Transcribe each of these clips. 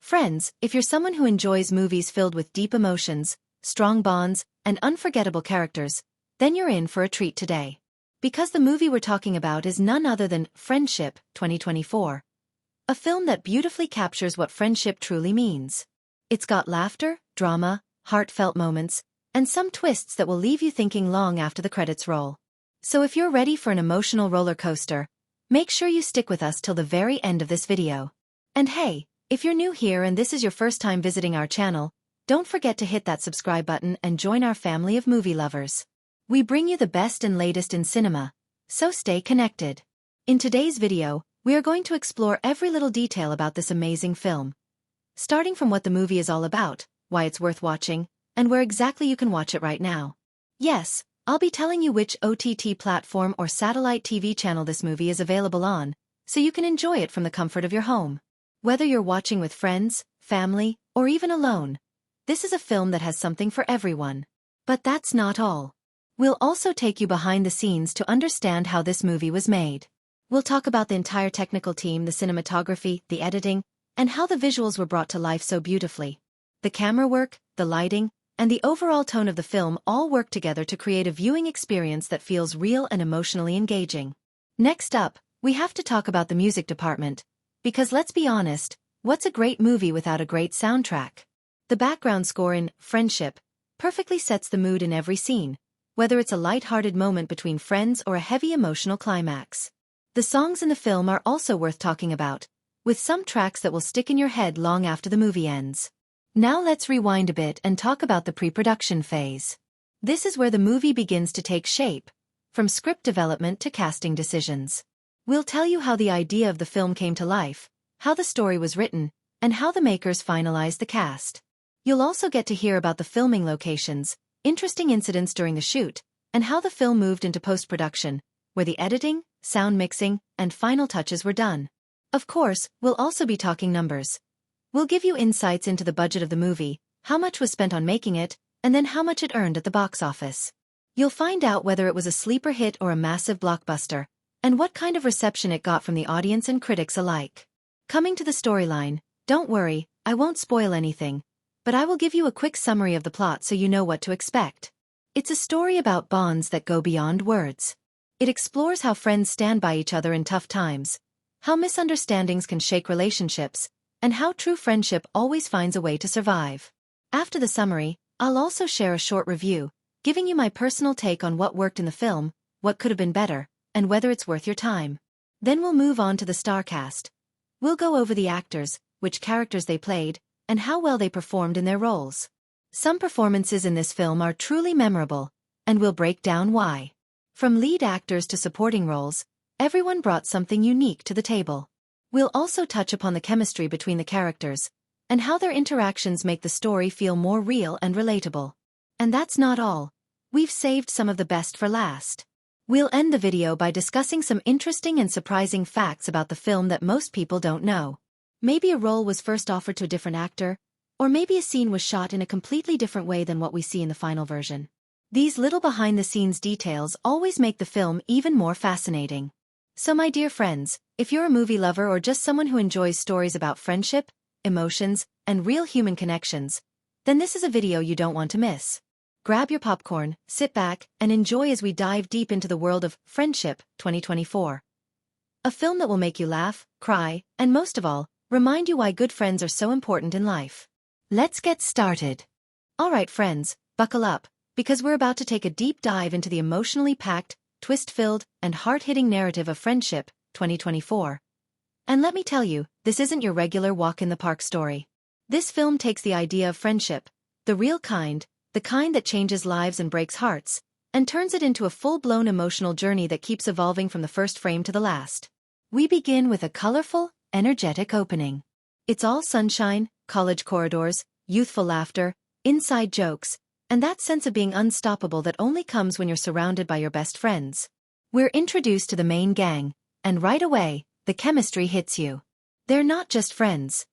Friends, if you're someone who enjoys movies filled with deep emotions, strong bonds, and unforgettable characters, then you're in for a treat today. Because the movie we're talking about is none other than Friendship, 2024. A film that beautifully captures what friendship truly means. It's got laughter, drama, heartfelt moments, and some twists that will leave you thinking long after the credits roll. So if you're ready for an emotional roller coaster, make sure you stick with us till the very end of this video. And hey, if you're new here and this is your first time visiting our channel, don't forget to hit that subscribe button and join our family of movie lovers. We bring you the best and latest in cinema, so stay connected. In today's video, we are going to explore every little detail about this amazing film. Starting from what the movie is all about, why it's worth watching, and where exactly you can watch it right now. Yes, I'll be telling you which OTT platform or satellite TV channel this movie is available on, so you can enjoy it from the comfort of your home. Whether you're watching with friends, family, or even alone, this is a film that has something for everyone. But that's not all. We'll also take you behind the scenes to understand how this movie was made. We'll talk about the entire technical team, the cinematography, the editing, and how the visuals were brought to life so beautifully. The camera work, the lighting, and the overall tone of the film all work together to create a viewing experience that feels real and emotionally engaging. Next up, we have to talk about the music department. Because let's be honest, what's a great movie without a great soundtrack? The background score in Friendship perfectly sets the mood in every scene, whether it's a light-hearted moment between friends or a heavy emotional climax. The songs in the film are also worth talking about, with some tracks that will stick in your head long after the movie ends. Now let's rewind a bit and talk about the pre-production phase. This is where the movie begins to take shape, from script development to casting decisions. We'll tell you how the idea of the film came to life, how the story was written, and how the makers finalized the cast. You'll also get to hear about the filming locations, interesting incidents during the shoot, and how the film moved into post-production, where the editing, sound mixing, and final touches were done. Of course, we'll also be talking numbers. We'll give you insights into the budget of the movie, how much was spent on making it, and then how much it earned at the box office. You'll find out whether it was a sleeper hit or a massive blockbuster, and what kind of reception it got from the audience and critics alike. Coming to the storyline, don't worry, I won't spoil anything, but I will give you a quick summary of the plot so you know what to expect. It's a story about bonds that go beyond words. It explores how friends stand by each other in tough times, how misunderstandings can shake relationships, and how true friendship always finds a way to survive. After the summary, I'll also share a short review, giving you my personal take on what worked in the film, what could have been better, and whether it's worth your time. Then we'll move on to the star cast. We'll go over the actors, which characters they played, and how well they performed in their roles. Some performances in this film are truly memorable, and we'll break down why. From lead actors to supporting roles, everyone brought something unique to the table. We'll also touch upon the chemistry between the characters, and how their interactions make the story feel more real and relatable. And that's not all. We've saved some of the best for last. We'll end the video by discussing some interesting and surprising facts about the film that most people don't know. Maybe a role was first offered to a different actor, or maybe a scene was shot in a completely different way than what we see in the final version. These little behind-the-scenes details always make the film even more fascinating. So my dear friends, if you're a movie lover or just someone who enjoys stories about friendship, emotions, and real human connections, then this is a video you don't want to miss. Grab your popcorn, sit back, and enjoy as we dive deep into the world of Friendship, 2024. A film that will make you laugh, cry, and most of all, remind you why good friends are so important in life. Let's get started. Alright friends, buckle up, because we're about to take a deep dive into the emotionally packed, twist-filled, and heart-hitting narrative of Friendship, 2024. And let me tell you, this isn't your regular walk-in-the-park story. This film takes the idea of friendship, the real kind, the kind that changes lives and breaks hearts, and turns it into a full-blown emotional journey that keeps evolving from the first frame to the last. We begin with a colorful, energetic opening. It's all sunshine, college corridors, youthful laughter, inside jokes, and that sense of being unstoppable that only comes when you're surrounded by your best friends. We're introduced to the main gang, and right away, the chemistry hits you. They're not just friends.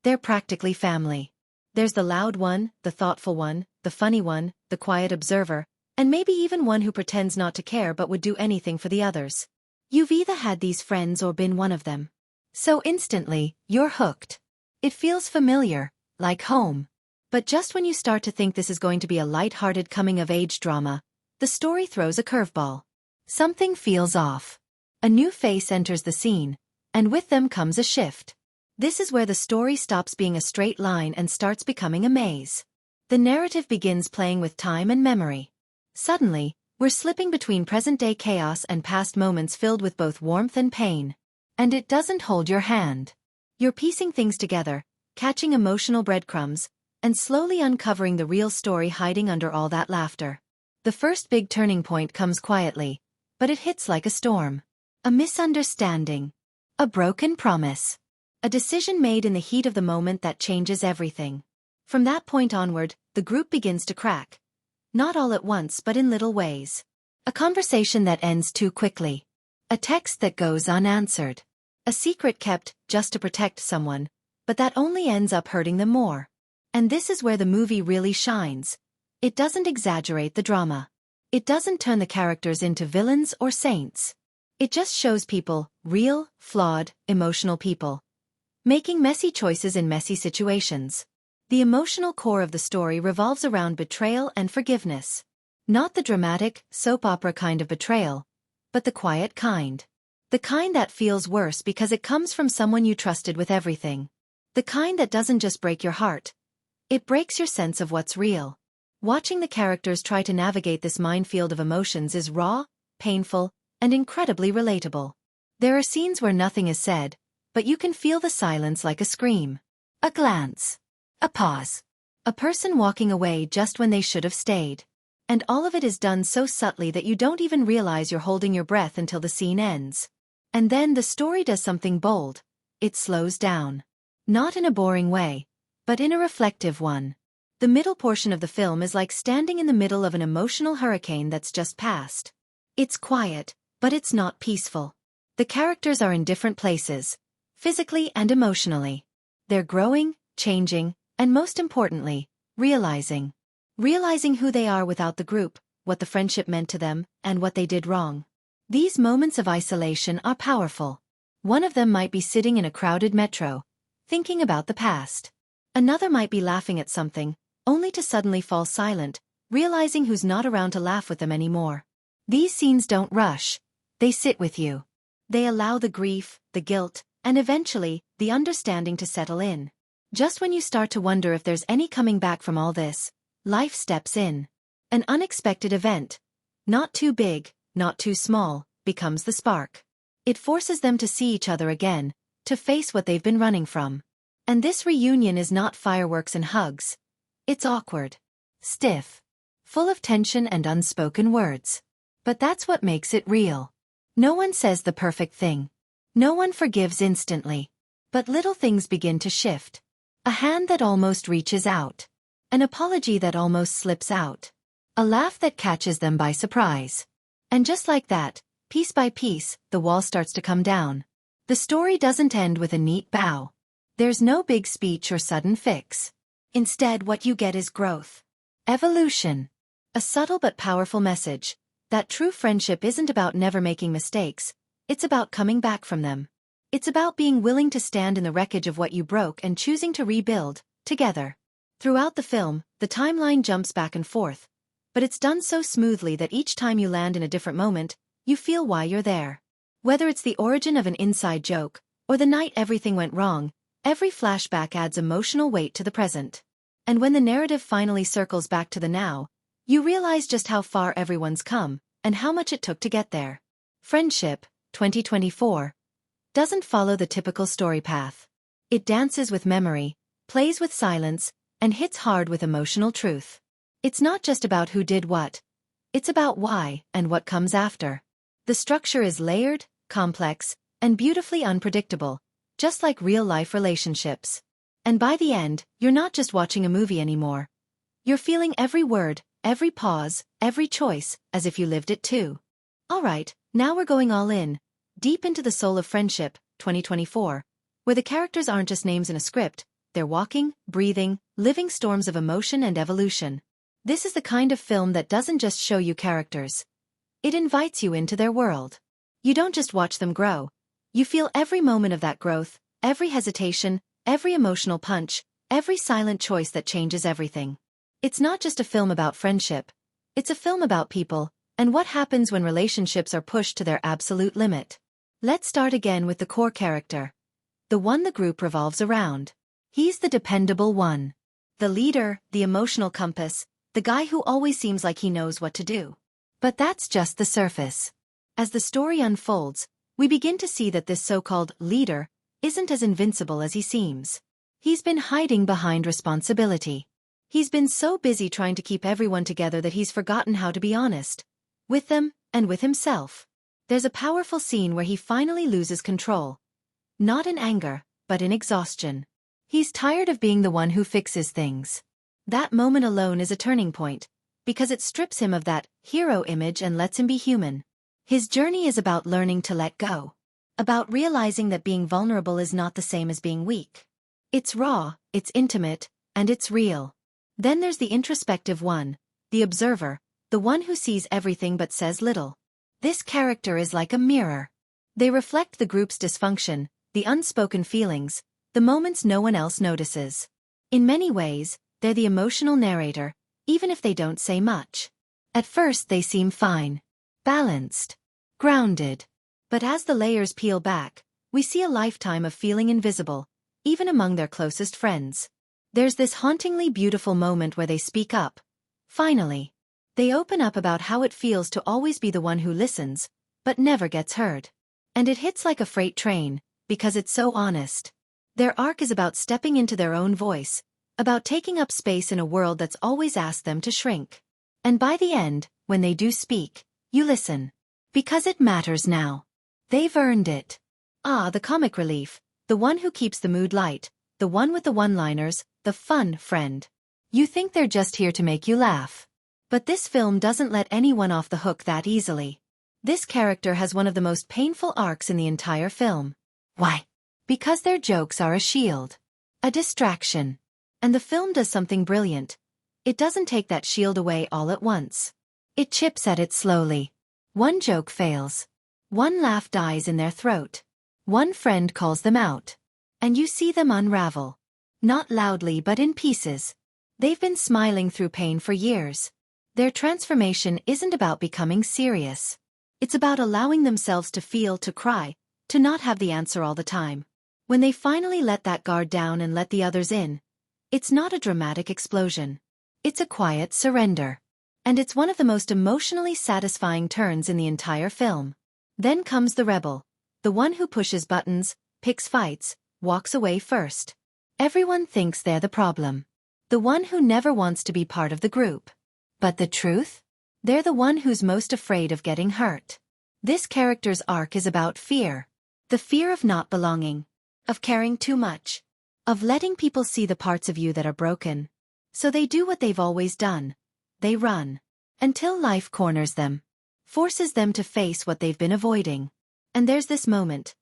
They're practically family. There's the loud one, the thoughtful one, the funny one, the quiet observer, and maybe even one who pretends not to care but would do anything for the others. You've either had these friends or been one of them. So instantly, you're hooked. It feels familiar, like home. But just when you start to think this is going to be a light-hearted coming-of-age drama, the story throws a curveball. Something feels off. A new face enters the scene, and with them comes a shift. This is where the story stops being a straight line and starts becoming a maze. The narrative begins playing with time and memory. Suddenly, we're slipping between present-day chaos and past moments filled with both warmth and pain. And it doesn't hold your hand. You're piecing things together, catching emotional breadcrumbs, and slowly uncovering the real story hiding under all that laughter. The first big turning point comes quietly, but it hits like a storm. A misunderstanding. A broken promise. A decision made in the heat of the moment that changes everything. From that point onward, the group begins to crack. Not all at once but in little ways. A conversation that ends too quickly. A text that goes unanswered. A secret kept just to protect someone, but that only ends up hurting them more. And this is where the movie really shines. It doesn't exaggerate the drama. It doesn't turn the characters into villains or saints. It just shows people, real, flawed, emotional people, making messy choices in messy situations. The emotional core of the story revolves around betrayal and forgiveness. Not the dramatic, soap opera kind of betrayal, but the quiet kind. The kind that feels worse because it comes from someone you trusted with everything. The kind that doesn't just break your heart. It breaks your sense of what's real. Watching the characters try to navigate this minefield of emotions is raw, painful, and incredibly relatable. There are scenes where nothing is said, but you can feel the silence like a scream. A glance. A pause. A person walking away just when they should have stayed. And all of it is done so subtly that you don't even realize you're holding your breath until the scene ends. And then the story does something bold. It slows down. Not in a boring way, but in a reflective one. The middle portion of the film is like standing in the middle of an emotional hurricane that's just passed. It's quiet, but it's not peaceful. The characters are in different places, physically and emotionally. They're growing, changing, and most importantly, realizing. Realizing who they are without the group, what the friendship meant to them, and what they did wrong. These moments of isolation are powerful. One of them might be sitting in a crowded metro, thinking about the past. Another might be laughing at something, only to suddenly fall silent, realizing who's not around to laugh with them anymore. These scenes don't rush. They sit with you. They allow the grief, the guilt, and eventually, the understanding to settle in. Just when you start to wonder if there's any coming back from all this, life steps in. An unexpected event, not too big, not too small, becomes the spark. It forces them to see each other again, to face what they've been running from. And this reunion is not fireworks and hugs. It's awkward, stiff, full of tension and unspoken words. But that's what makes it real. No one says the perfect thing. No one forgives instantly. But little things begin to shift. A hand that almost reaches out. An apology that almost slips out. A laugh that catches them by surprise. And just like that, piece by piece, the wall starts to come down. The story doesn't end with a neat bow. There's no big speech or sudden fix. Instead, what you get is growth. Evolution. A subtle but powerful message. That true friendship isn't about never making mistakes, it's about coming back from them. It's about being willing to stand in the wreckage of what you broke and choosing to rebuild, together. Throughout the film, the timeline jumps back and forth, but it's done so smoothly that each time you land in a different moment, you feel why you're there. Whether it's the origin of an inside joke, or the night everything went wrong, every flashback adds emotional weight to the present. And when the narrative finally circles back to the now, you realize just how far everyone's come, and how much it took to get there. Friendship, 2024, doesn't follow the typical story path. It dances with memory, plays with silence, and hits hard with emotional truth. It's not just about who did what. It's about why and what comes after. The structure is layered, complex, and beautifully unpredictable, just like real-life relationships. And by the end, you're not just watching a movie anymore. You're feeling every word, every pause, every choice, as if you lived it too. Alright, now we're going all in, deep into the soul of Friendship, 2024, where the characters aren't just names in a script, they're walking, breathing, living storms of emotion and evolution. This is the kind of film that doesn't just show you characters. It invites you into their world. You don't just watch them grow. You feel every moment of that growth, every hesitation, every emotional punch, every silent choice that changes everything. It's not just a film about friendship. It's a film about people, and what happens when relationships are pushed to their absolute limit. Let's start again with the core character. The one the group revolves around. He's the dependable one. The leader, the emotional compass, the guy who always seems like he knows what to do. But that's just the surface. As the story unfolds, we begin to see that this so-called leader isn't as invincible as he seems. He's been hiding behind responsibility. He's been so busy trying to keep everyone together that he's forgotten how to be honest. With them, and with himself. There's a powerful scene where he finally loses control. Not in anger, but in exhaustion. He's tired of being the one who fixes things. That moment alone is a turning point, because it strips him of that hero image and lets him be human. His journey is about learning to let go. About realizing that being vulnerable is not the same as being weak. It's raw, it's intimate, and it's real. Then there's the introspective one, the observer, the one who sees everything but says little. This character is like a mirror. They reflect the group's dysfunction, the unspoken feelings, the moments no one else notices. In many ways, they're the emotional narrator, even if they don't say much. At first they seem fine, balanced, grounded. But as the layers peel back, we see a lifetime of feeling invisible, even among their closest friends. There's this hauntingly beautiful moment where they speak up. Finally. They open up about how it feels to always be the one who listens, but never gets heard. And it hits like a freight train, because it's so honest. Their arc is about stepping into their own voice, about taking up space in a world that's always asked them to shrink. And by the end, when they do speak, you listen. Because it matters now. They've earned it. Ah, the comic relief, the one who keeps the mood light, the one with the one-liners, the fun friend. You think they're just here to make you laugh. But this film doesn't let anyone off the hook that easily. This character has one of the most painful arcs in the entire film. Why? Because their jokes are a shield. A distraction. And the film does something brilliant. It doesn't take that shield away all at once. It chips at it slowly. One joke fails. One laugh dies in their throat. One friend calls them out. And you see them unravel. Not loudly but in pieces. They've been smiling through pain for years. Their transformation isn't about becoming serious. It's about allowing themselves to feel, to cry, to not have the answer all the time. When they finally let that guard down and let the others in, it's not a dramatic explosion. It's a quiet surrender. And it's one of the most emotionally satisfying turns in the entire film. Then comes the rebel. The one who pushes buttons, picks fights, walks away first. Everyone thinks they're the problem. The one who never wants to be part of the group. But the truth? They're the one who's most afraid of getting hurt. This character's arc is about fear. The fear of not belonging. Of caring too much. Of letting people see the parts of you that are broken. So they do what they've always done. They run. Until life corners them. Forces them to face what they've been avoiding. And there's this moment.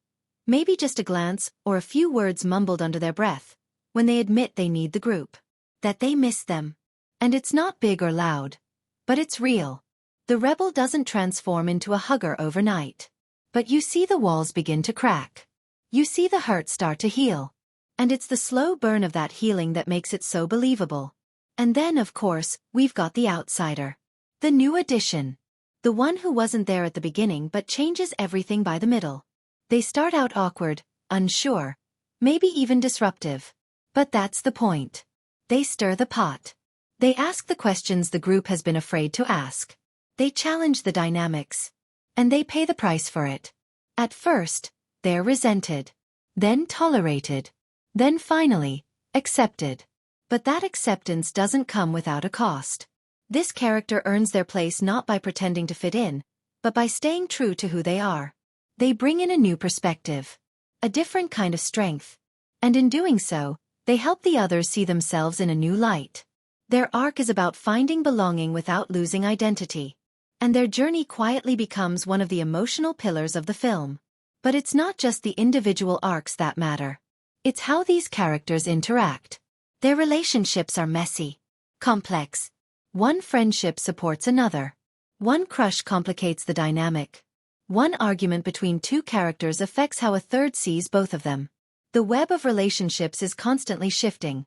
Maybe just a glance or a few words mumbled under their breath. When they admit they need the group. That they miss them. And it's not big or loud. But it's real. The rebel doesn't transform into a hugger overnight. But you see the walls begin to crack. You see the hurt start to heal. And it's the slow burn of that healing that makes it so believable. And then, of course, we've got the outsider. The new addition. The one who wasn't there at the beginning but changes everything by the middle. They start out awkward, unsure, maybe even disruptive. But that's the point. They stir the pot. They ask the questions the group has been afraid to ask. They challenge the dynamics. And they pay the price for it. At first, they're resented. Then tolerated. Then finally, accepted. But that acceptance doesn't come without a cost. This character earns their place not by pretending to fit in, but by staying true to who they are. They bring in a new perspective. A different kind of strength. And in doing so, they help the others see themselves in a new light. Their arc is about finding belonging without losing identity. And their journey quietly becomes one of the emotional pillars of the film. But it's not just the individual arcs that matter. It's how these characters interact. Their relationships are messy. Complex. One friendship supports another. One crush complicates the dynamic. One argument between two characters affects how a third sees both of them. The web of relationships is constantly shifting.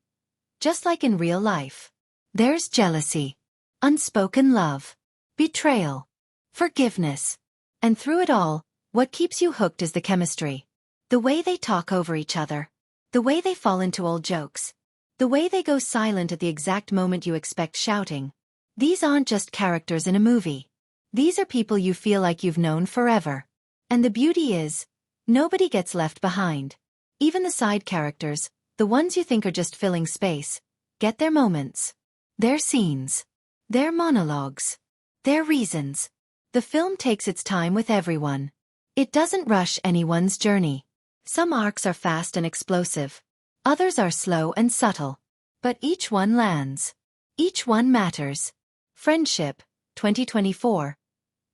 Just like in real life. There's jealousy, unspoken love, betrayal, forgiveness. And through it all, what keeps you hooked is the chemistry. The way they talk over each other. The way they fall into old jokes. The way they go silent at the exact moment you expect shouting. These aren't just characters in a movie. These are people you feel like you've known forever. And the beauty is, nobody gets left behind. Even the side characters, the ones you think are just filling space, get their moments. Their scenes. Their monologues. Their reasons. The film takes its time with everyone. It doesn't rush anyone's journey. Some arcs are fast and explosive. Others are slow and subtle. But each one lands. Each one matters. Friendship, 2024,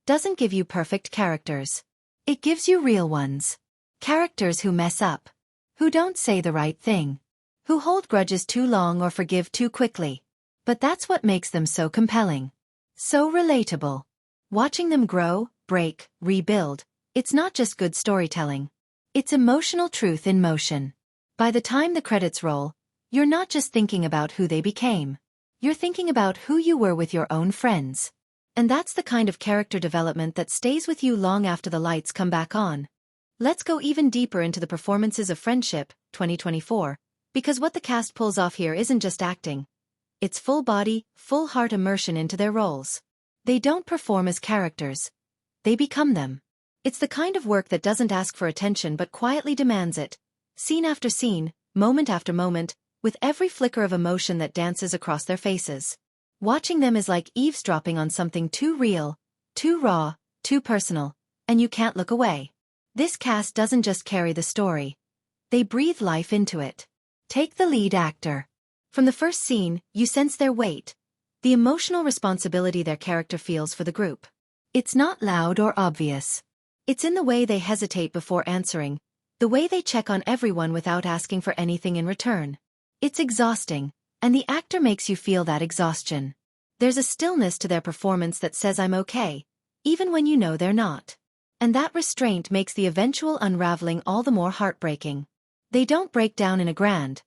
doesn't give you perfect characters. It gives you real ones. Characters who mess up. Who don't say the right thing. Who hold grudges too long or forgive too quickly. But that's what makes them so compelling. So relatable. Watching them grow, break, rebuild, it's not just good storytelling. It's emotional truth in motion. By the time the credits roll, you're not just thinking about who they became. You're thinking about who you were with your own friends. And that's the kind of character development that stays with you long after the lights come back on. Let's go even deeper into the performances of Friendship, 2024, because what the cast pulls off here isn't just acting. It's full body, full heart immersion into their roles. They don't perform as characters. They become them. It's the kind of work that doesn't ask for attention but quietly demands it. Scene after scene, moment after moment, with every flicker of emotion that dances across their faces. Watching them is like eavesdropping on something too real, too raw, too personal, and you can't look away. This cast doesn't just carry the story. They breathe life into it. Take the lead actor. From the first scene, you sense their weight, the emotional responsibility their character feels for the group. It's not loud or obvious. It's in the way they hesitate before answering, the way they check on everyone without asking for anything in return. It's exhausting, and the actor makes you feel that exhaustion. There's a stillness to their performance that says I'm okay, even when you know they're not. And that restraint makes the eventual unraveling all the more heartbreaking. They don't break down in a grand,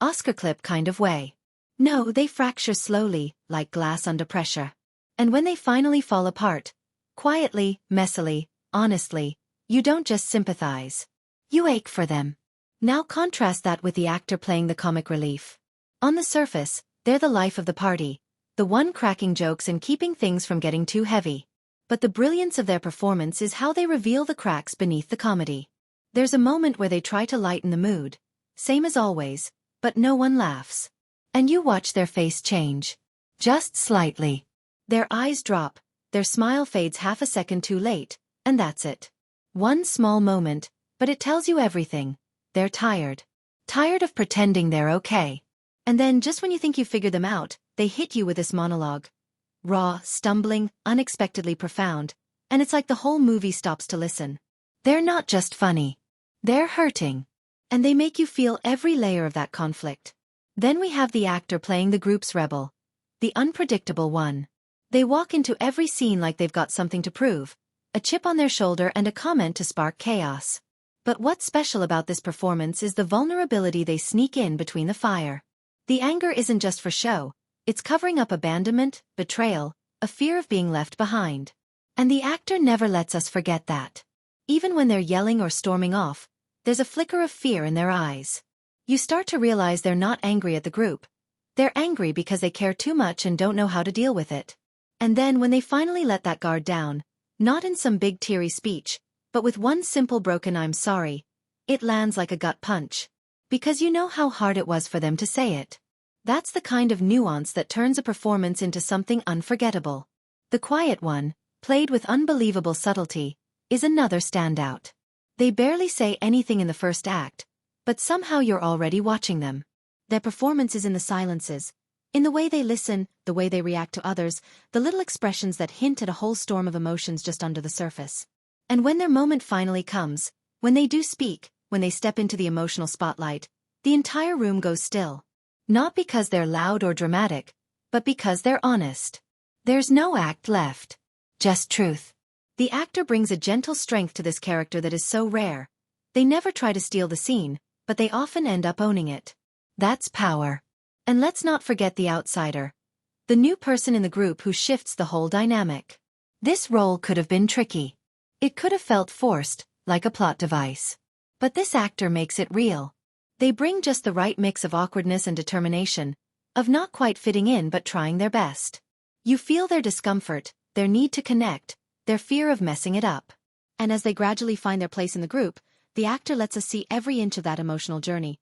Oscar clip kind of way. No, they fracture slowly, like glass under pressure. And when they finally fall apart, quietly, messily, honestly, you don't just sympathize. You ache for them. Now contrast that with the actor playing the comic relief. On the surface, they're the life of the party, the one cracking jokes and keeping things from getting too heavy. But the brilliance of their performance is how they reveal the cracks beneath the comedy. There's a moment where they try to lighten the mood, same as always, but no one laughs. And you watch their face change. Just slightly. Their eyes drop, their smile fades half a second too late, and that's it. One small moment, but it tells you everything. They're tired. Tired of pretending they're okay. And then just when you think you figured them out, they hit you with this monologue. Raw, stumbling, unexpectedly profound, and it's like the whole movie stops to listen. They're not just funny. They're hurting. And they make you feel every layer of that conflict. Then we have the actor playing the group's rebel. The unpredictable one. They walk into every scene like they've got something to prove, a chip on their shoulder and a comment to spark chaos. But what's special about this performance is the vulnerability they sneak in between the fire. The anger isn't just for show, it's covering up abandonment, betrayal, a fear of being left behind. And the actor never lets us forget that. Even when they're yelling or storming off, there's a flicker of fear in their eyes. You start to realize they're not angry at the group. They're angry because they care too much and don't know how to deal with it. And then when they finally let that guard down, not in some big teary speech, but with one simple broken "I'm sorry," it lands like a gut punch. Because you know how hard it was for them to say it. That's the kind of nuance that turns a performance into something unforgettable. The quiet one, played with unbelievable subtlety, is another standout. They barely say anything in the first act, but somehow you're already watching them. Their performance is in the silences, in the way they listen, the way they react to others, the little expressions that hint at a whole storm of emotions just under the surface. And when their moment finally comes, when they do speak, when they step into the emotional spotlight, the entire room goes still. Not because they're loud or dramatic, but because they're honest. There's no act left. Just truth. The actor brings a gentle strength to this character that is so rare. They never try to steal the scene, but they often end up owning it. That's power. And let's not forget the outsider. The new person in the group who shifts the whole dynamic. This role could have been tricky. It could have felt forced, like a plot device. But this actor makes it real. They bring just the right mix of awkwardness and determination, of not quite fitting in but trying their best. You feel their discomfort, their need to connect, their fear of messing it up. And as they gradually find their place in the group, the actor lets us see every inch of that emotional journey.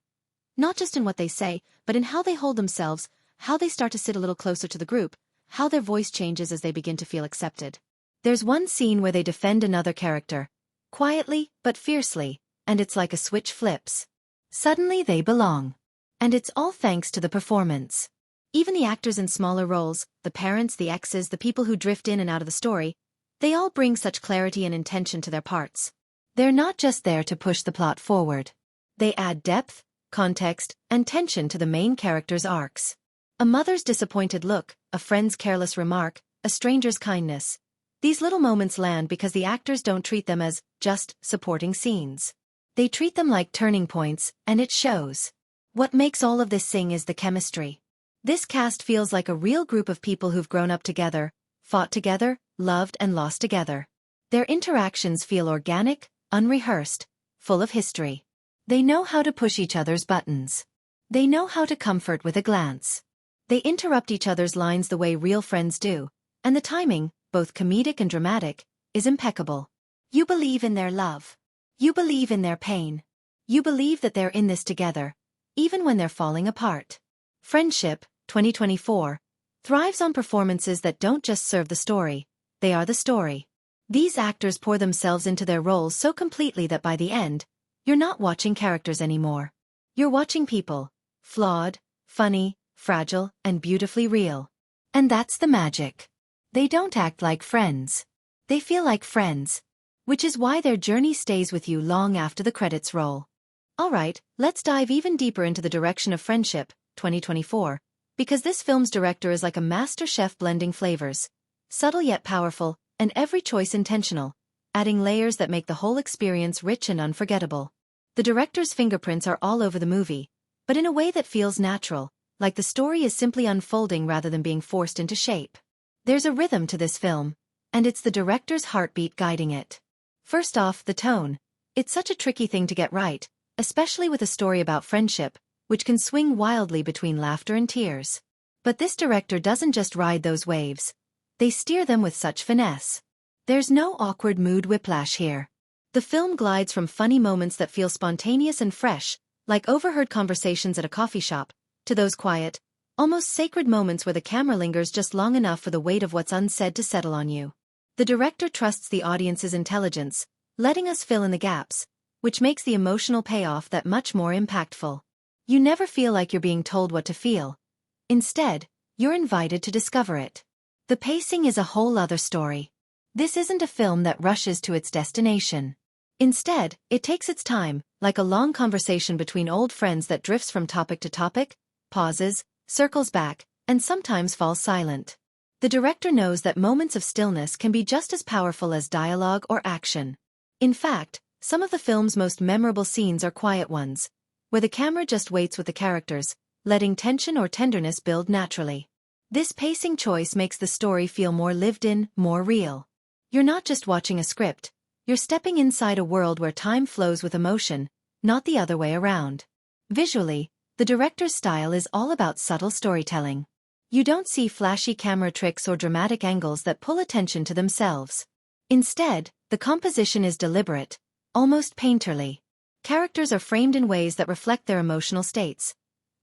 Not just in what they say, but in how they hold themselves, how they start to sit a little closer to the group, how their voice changes as they begin to feel accepted. There's one scene where they defend another character, quietly but fiercely, and it's like a switch flips. Suddenly they belong. And it's all thanks to the performance. Even the actors in smaller roles, the parents, the exes, the people who drift in and out of the story, they all bring such clarity and intention to their parts. They're not just there to push the plot forward. They add depth, context, and tension to the main characters' arcs. A mother's disappointed look, a friend's careless remark, a stranger's kindness. These little moments land because the actors don't treat them as just supporting scenes. They treat them like turning points, and it shows. What makes all of this sing is the chemistry. This cast feels like a real group of people who've grown up together, fought together, loved and lost together. Their interactions feel organic, unrehearsed, full of history. They know how to push each other's buttons. They know how to comfort with a glance. They interrupt each other's lines the way real friends do, and the timing, both comedic and dramatic, is impeccable. You believe in their love. You believe in their pain. You believe that they're in this together, even when they're falling apart. Friendship, 2024, thrives on performances that don't just serve the story, they are the story. These actors pour themselves into their roles so completely that by the end, you're not watching characters anymore. You're watching people, flawed, funny, fragile, and beautifully real. And that's the magic. They don't act like friends. They feel like friends. Which is why their journey stays with you long after the credits roll. Alright, let's dive even deeper into the direction of Friendship, 2024, because this film's director is like a master chef blending flavors. Subtle yet powerful, and every choice intentional, adding layers that make the whole experience rich and unforgettable. The director's fingerprints are all over the movie, but in a way that feels natural, like the story is simply unfolding rather than being forced into shape. There's a rhythm to this film, and it's the director's heartbeat guiding it. First off, the tone. It's such a tricky thing to get right, especially with a story about friendship, which can swing wildly between laughter and tears. But this director doesn't just ride those waves. They steer them with such finesse. There's no awkward mood whiplash here. The film glides from funny moments that feel spontaneous and fresh, like overheard conversations at a coffee shop, to those quiet, almost sacred moments where the camera lingers just long enough for the weight of what's unsaid to settle on you. The director trusts the audience's intelligence, letting us fill in the gaps, which makes the emotional payoff that much more impactful. You never feel like you're being told what to feel. Instead, you're invited to discover it. The pacing is a whole other story. This isn't a film that rushes to its destination. Instead, it takes its time, like a long conversation between old friends that drifts from topic to topic, pauses, circles back, and sometimes falls silent. The director knows that moments of stillness can be just as powerful as dialogue or action. In fact, some of the film's most memorable scenes are quiet ones, where the camera just waits with the characters, letting tension or tenderness build naturally. This pacing choice makes the story feel more lived in, more real. You're not just watching a script, you're stepping inside a world where time flows with emotion, not the other way around. Visually, the director's style is all about subtle storytelling. You don't see flashy camera tricks or dramatic angles that pull attention to themselves. Instead, the composition is deliberate, almost painterly. Characters are framed in ways that reflect their emotional states.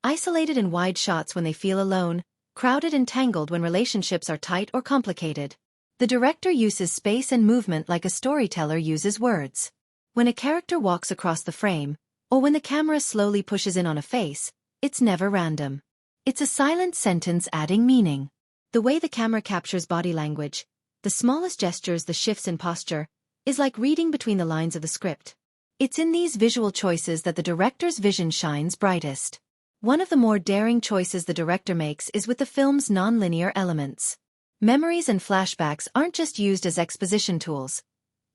Isolated in wide shots when they feel alone, crowded and tangled when relationships are tight or complicated. The director uses space and movement like a storyteller uses words. When a character walks across the frame, or when the camera slowly pushes in on a face, it's never random. It's a silent sentence adding meaning. The way the camera captures body language, the smallest gestures, the shifts in posture, is like reading between the lines of the script. It's in these visual choices that the director's vision shines brightest. One of the more daring choices the director makes is with the film's non-linear elements. Memories and flashbacks aren't just used as exposition tools.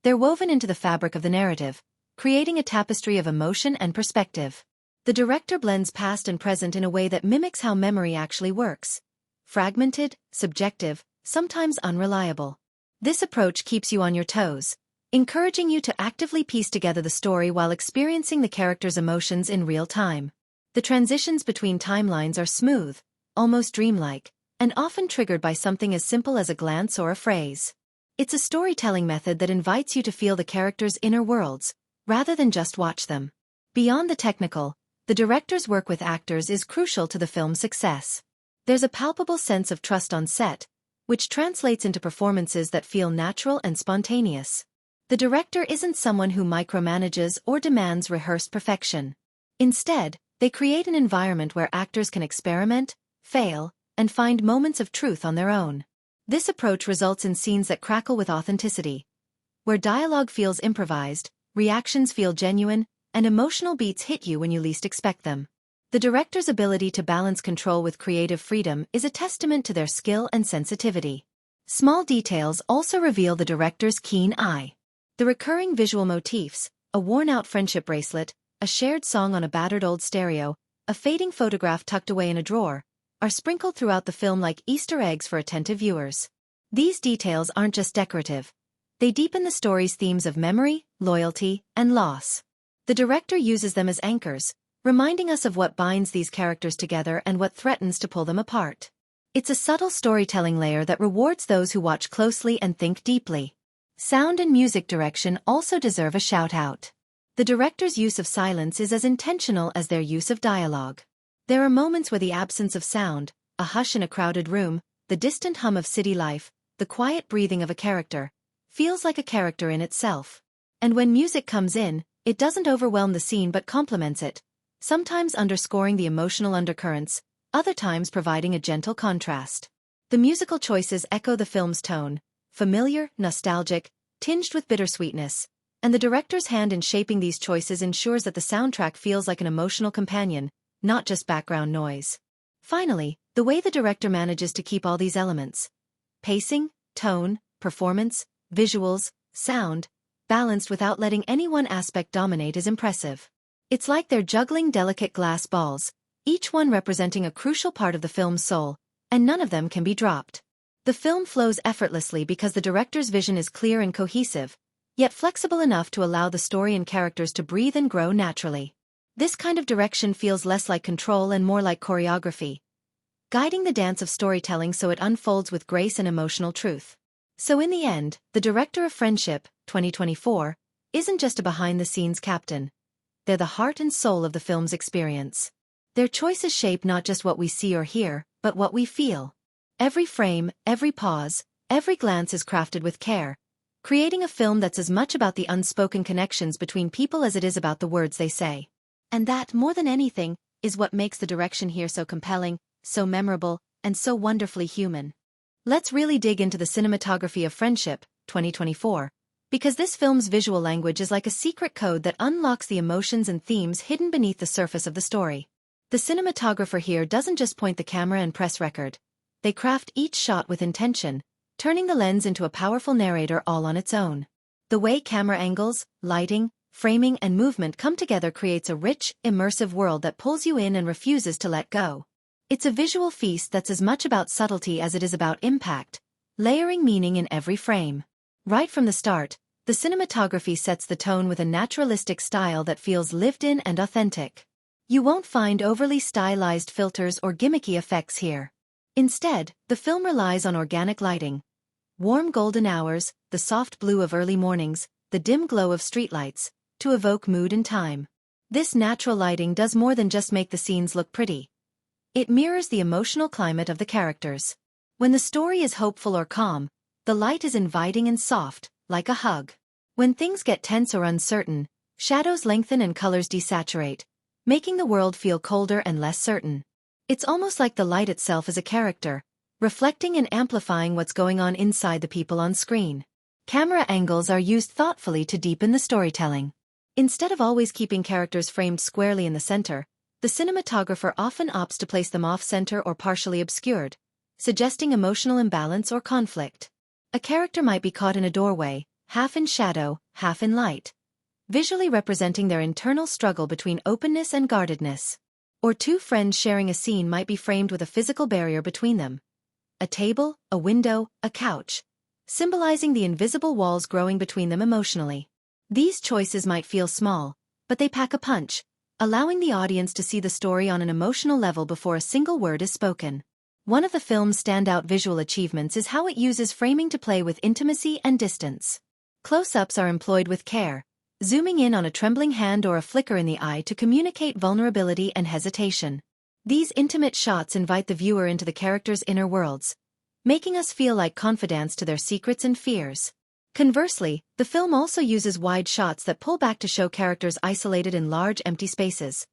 They're woven into the fabric of the narrative, creating a tapestry of emotion and perspective. The director blends past and present in a way that mimics how memory actually works. Fragmented, subjective, sometimes unreliable. This approach keeps you on your toes, encouraging you to actively piece together the story while experiencing the characters' emotions in real time. The transitions between timelines are smooth, almost dreamlike, and often triggered by something as simple as a glance or a phrase. It's a storytelling method that invites you to feel the characters' inner worlds, rather than just watch them. Beyond the technical, the director's work with actors is crucial to the film's success. There's a palpable sense of trust on set, which translates into performances that feel natural and spontaneous. The director isn't someone who micromanages or demands rehearsed perfection. Instead, they create an environment where actors can experiment, fail, and find moments of truth on their own. This approach results in scenes that crackle with authenticity, where dialogue feels improvised, reactions feel genuine, and emotional beats hit you when you least expect them. The director's ability to balance control with creative freedom is a testament to their skill and sensitivity. Small details also reveal the director's keen eye. The recurring visual motifs, a worn-out friendship bracelet, a shared song on a battered old stereo, a fading photograph tucked away in a drawer, are sprinkled throughout the film like Easter eggs for attentive viewers. These details aren't just decorative. They deepen the story's themes of memory, loyalty, and loss. The director uses them as anchors, reminding us of what binds these characters together and what threatens to pull them apart. It's a subtle storytelling layer that rewards those who watch closely and think deeply. Sound and music direction also deserve a shout-out. The director's use of silence is as intentional as their use of dialogue. There are moments where the absence of sound, a hush in a crowded room, the distant hum of city life, the quiet breathing of a character, feels like a character in itself. And when music comes in, it doesn't overwhelm the scene but complements it, sometimes underscoring the emotional undercurrents, other times providing a gentle contrast. The musical choices echo the film's tone, familiar, nostalgic, tinged with bittersweetness, and the director's hand in shaping these choices ensures that the soundtrack feels like an emotional companion, not just background noise. Finally, the way the director manages to keep all these elements, pacing, tone, performance, visuals, sound, balanced without letting any one aspect dominate is impressive. It's like they're juggling delicate glass balls, each one representing a crucial part of the film's soul, and none of them can be dropped. The film flows effortlessly because the director's vision is clear and cohesive, yet flexible enough to allow the story and characters to breathe and grow naturally. This kind of direction feels less like control and more like choreography, guiding the dance of storytelling so it unfolds with grace and emotional truth. So in the end, the director of Friendship, 2024, isn't just a behind-the-scenes captain. They're the heart and soul of the film's experience. Their choices shape not just what we see or hear, but what we feel. Every frame, every pause, every glance is crafted with care, creating a film that's as much about the unspoken connections between people as it is about the words they say. And that, more than anything, is what makes the direction here so compelling, so memorable, and so wonderfully human. Let's really dig into the cinematography of Friendship, 2024, because this film's visual language is like a secret code that unlocks the emotions and themes hidden beneath the surface of the story. The cinematographer here doesn't just point the camera and press record. They craft each shot with intention, turning the lens into a powerful narrator all on its own. The way camera angles, lighting, framing, and movement come together creates a rich, immersive world that pulls you in and refuses to let go. It's a visual feast that's as much about subtlety as it is about impact, layering meaning in every frame. Right from the start, the cinematography sets the tone with a naturalistic style that feels lived in and authentic. You won't find overly stylized filters or gimmicky effects here. Instead, the film relies on organic lighting. Warm golden hours, the soft blue of early mornings, the dim glow of streetlights, to evoke mood and time. This natural lighting does more than just make the scenes look pretty. It mirrors the emotional climate of the characters. When the story is hopeful or calm, the light is inviting and soft, like a hug. When things get tense or uncertain, shadows lengthen and colors desaturate, making the world feel colder and less certain. It's almost like the light itself is a character, reflecting and amplifying what's going on inside the people on screen. Camera angles are used thoughtfully to deepen the storytelling. Instead of always keeping characters framed squarely in the center, the cinematographer often opts to place them off-center or partially obscured, suggesting emotional imbalance or conflict. A character might be caught in a doorway, half in shadow, half in light, visually representing their internal struggle between openness and guardedness. Or two friends sharing a scene might be framed with a physical barrier between them. A table, a window, a couch, symbolizing the invisible walls growing between them emotionally. These choices might feel small, but they pack a punch, allowing the audience to see the story on an emotional level before a single word is spoken. One of the film's standout visual achievements is how it uses framing to play with intimacy and distance. Close-ups are employed with care, zooming in on a trembling hand or a flicker in the eye to communicate vulnerability and hesitation. These intimate shots invite the viewer into the characters' inner worlds, making us feel like confidants to their secrets and fears. Conversely, the film also uses wide shots that pull back to show characters isolated in large empty spaces.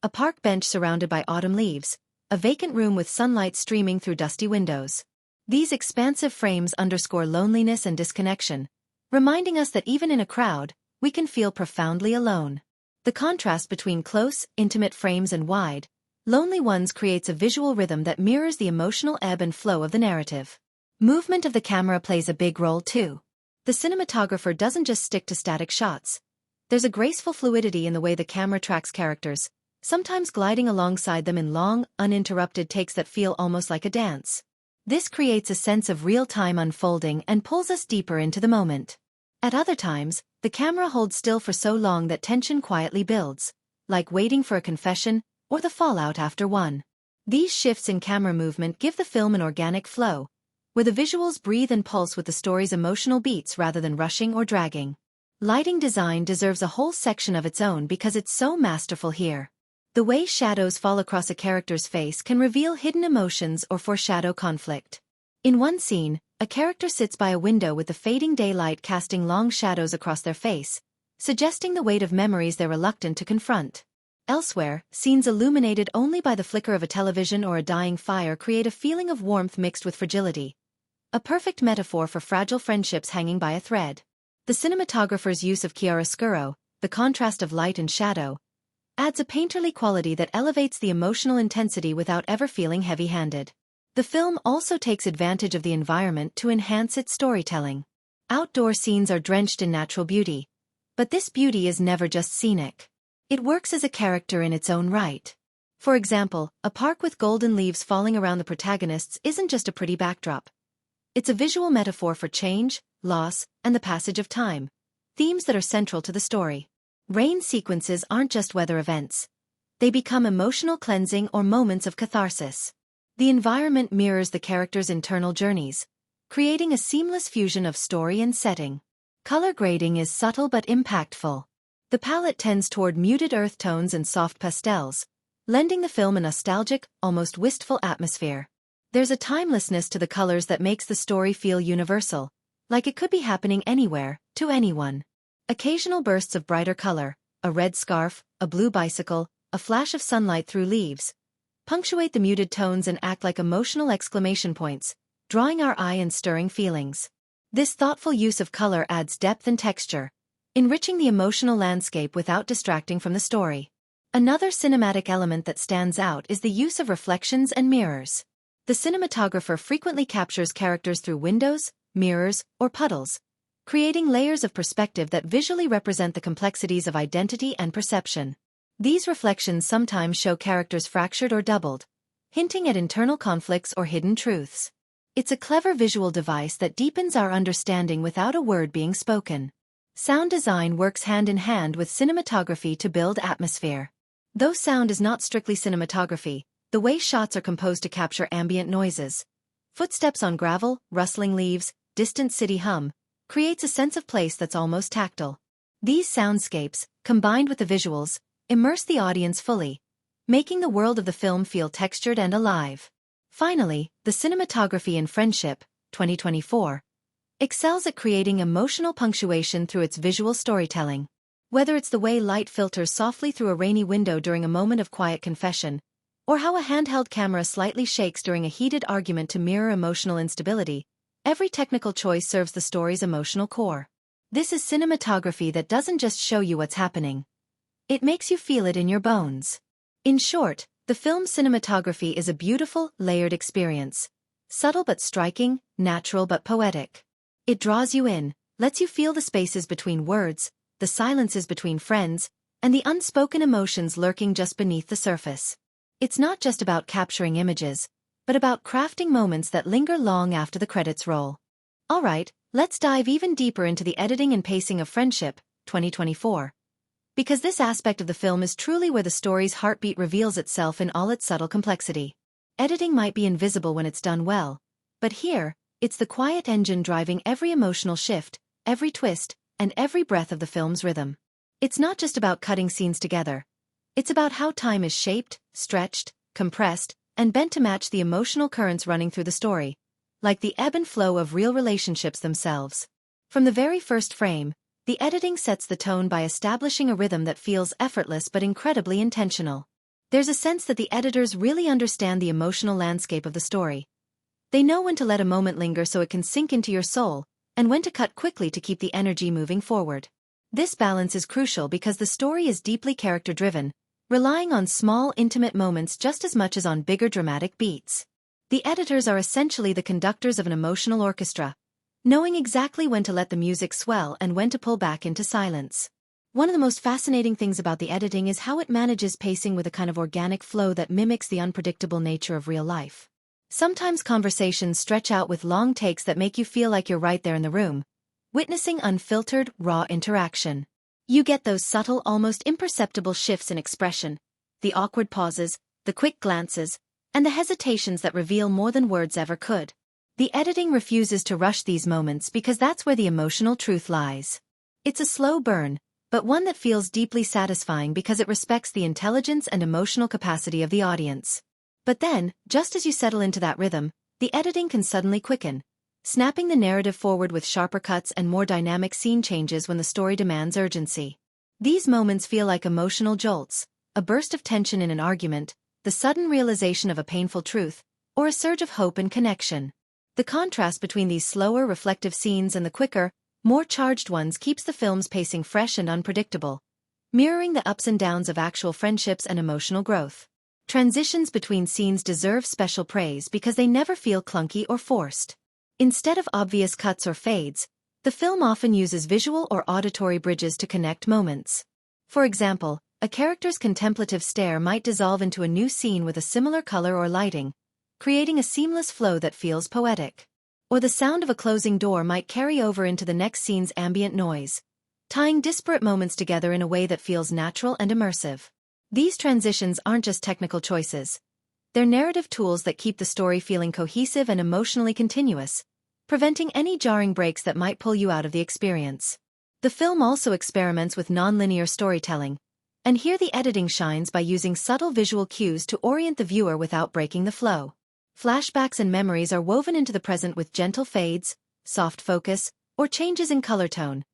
A park bench surrounded by autumn leaves, a vacant room with sunlight streaming through dusty windows. These expansive frames underscore loneliness and disconnection, reminding us that even in a crowd, we can feel profoundly alone. The contrast between close, intimate frames and wide, lonely ones creates a visual rhythm that mirrors the emotional ebb and flow of the narrative. Movement of the camera plays a big role too. The cinematographer doesn't just stick to static shots. There's a graceful fluidity in the way the camera tracks characters, sometimes gliding alongside them in long, uninterrupted takes that feel almost like a dance. This creates a sense of real-time unfolding and pulls us deeper into the moment. At other times, the camera holds still for so long that tension quietly builds, like waiting for a confession or the fallout after one. These shifts in camera movement give the film an organic flow, where the visuals breathe and pulse with the story's emotional beats rather than rushing or dragging. Lighting design deserves a whole section of its own because it's so masterful here. The way shadows fall across a character's face can reveal hidden emotions or foreshadow conflict. In one scene, a character sits by a window with the fading daylight casting long shadows across their face, suggesting the weight of memories they're reluctant to confront. Elsewhere, scenes illuminated only by the flicker of a television or a dying fire create a feeling of warmth mixed with fragility. A perfect metaphor for fragile friendships hanging by a thread. The cinematographer's use of chiaroscuro, the contrast of light and shadow, adds a painterly quality that elevates the emotional intensity without ever feeling heavy-handed. The film also takes advantage of the environment to enhance its storytelling. Outdoor scenes are drenched in natural beauty, but this beauty is never just scenic. It works as a character in its own right. For example, a park with golden leaves falling around the protagonists isn't just a pretty backdrop. It's a visual metaphor for change, loss, and the passage of time, themes that are central to the story. Rain sequences aren't just weather events. They become emotional cleansing or moments of catharsis. The environment mirrors the characters' internal journeys, creating a seamless fusion of story and setting. Color grading is subtle but impactful. The palette tends toward muted earth tones and soft pastels, lending the film a nostalgic, almost wistful atmosphere. There's a timelessness to the colors that makes the story feel universal, like it could be happening anywhere, to anyone. Occasional bursts of brighter color, a red scarf, a blue bicycle, a flash of sunlight through leaves, punctuate the muted tones and act like emotional exclamation points, drawing our eye and stirring feelings. This thoughtful use of color adds depth and texture, enriching the emotional landscape without distracting from the story. Another cinematic element that stands out is the use of reflections and mirrors. The cinematographer frequently captures characters through windows, mirrors, or puddles, creating layers of perspective that visually represent the complexities of identity and perception. These reflections sometimes show characters fractured or doubled, hinting at internal conflicts or hidden truths. It's a clever visual device that deepens our understanding without a word being spoken. Sound design works hand in hand with cinematography to build atmosphere. Though sound is not strictly cinematography, the way shots are composed to capture ambient noises, footsteps on gravel, rustling leaves, distant city hum, creates a sense of place that's almost tactile. These soundscapes, combined with the visuals, immerse the audience fully, making the world of the film feel textured and alive. Finally, the cinematography in Friendship, 2024, excels at creating emotional punctuation through its visual storytelling. Whether it's the way light filters softly through a rainy window during a moment of quiet confession, or how a handheld camera slightly shakes during a heated argument to mirror emotional instability, every technical choice serves the story's emotional core. This is cinematography that doesn't just show you what's happening. It makes you feel it in your bones. In short, the film's cinematography is a beautiful, layered experience. Subtle but striking, natural but poetic. It draws you in, lets you feel the spaces between words, the silences between friends, and the unspoken emotions lurking just beneath the surface. It's not just about capturing images, but about crafting moments that linger long after the credits roll. Alright, let's dive even deeper into the editing and pacing of Friendship, 2024. Because this aspect of the film is truly where the story's heartbeat reveals itself in all its subtle complexity. Editing might be invisible when it's done well, but here, it's the quiet engine driving every emotional shift, every twist, and every breath of the film's rhythm. It's not just about cutting scenes together. It's about how time is shaped, stretched, compressed, and bent to match the emotional currents running through the story, like the ebb and flow of real relationships themselves. From the very first frame, the editing sets the tone by establishing a rhythm that feels effortless but incredibly intentional. There's a sense that the editors really understand the emotional landscape of the story. They know when to let a moment linger so it can sink into your soul, and when to cut quickly to keep the energy moving forward. This balance is crucial because the story is deeply character-driven, relying on small, intimate moments just as much as on bigger dramatic beats. The editors are essentially the conductors of an emotional orchestra, knowing exactly when to let the music swell and when to pull back into silence. One of the most fascinating things about the editing is how it manages pacing with a kind of organic flow that mimics the unpredictable nature of real life. Sometimes conversations stretch out with long takes that make you feel like you're right there in the room, witnessing unfiltered, raw interaction. You get those subtle, almost imperceptible shifts in expression, the awkward pauses, the quick glances, and the hesitations that reveal more than words ever could. The editing refuses to rush these moments because that's where the emotional truth lies. It's a slow burn, but one that feels deeply satisfying because it respects the intelligence and emotional capacity of the audience. But then, just as you settle into that rhythm, the editing can suddenly quicken, snapping the narrative forward with sharper cuts and more dynamic scene changes when the story demands urgency. These moments feel like emotional jolts, a burst of tension in an argument, the sudden realization of a painful truth, or a surge of hope and connection. The contrast between these slower, reflective scenes and the quicker, more charged ones keeps the film's pacing fresh and unpredictable, mirroring the ups and downs of actual friendships and emotional growth. Transitions between scenes deserve special praise because they never feel clunky or forced. Instead of obvious cuts or fades, the film often uses visual or auditory bridges to connect moments. For example, a character's contemplative stare might dissolve into a new scene with a similar color or lighting, creating a seamless flow that feels poetic. Or the sound of a closing door might carry over into the next scene's ambient noise, tying disparate moments together in a way that feels natural and immersive. These transitions aren't just technical choices. They're narrative tools that keep the story feeling cohesive and emotionally continuous, preventing any jarring breaks that might pull you out of the experience. The film also experiments with nonlinear storytelling, and here the editing shines by using subtle visual cues to orient the viewer without breaking the flow. Flashbacks and memories are woven into the present with gentle fades, soft focus, or changes in color tone,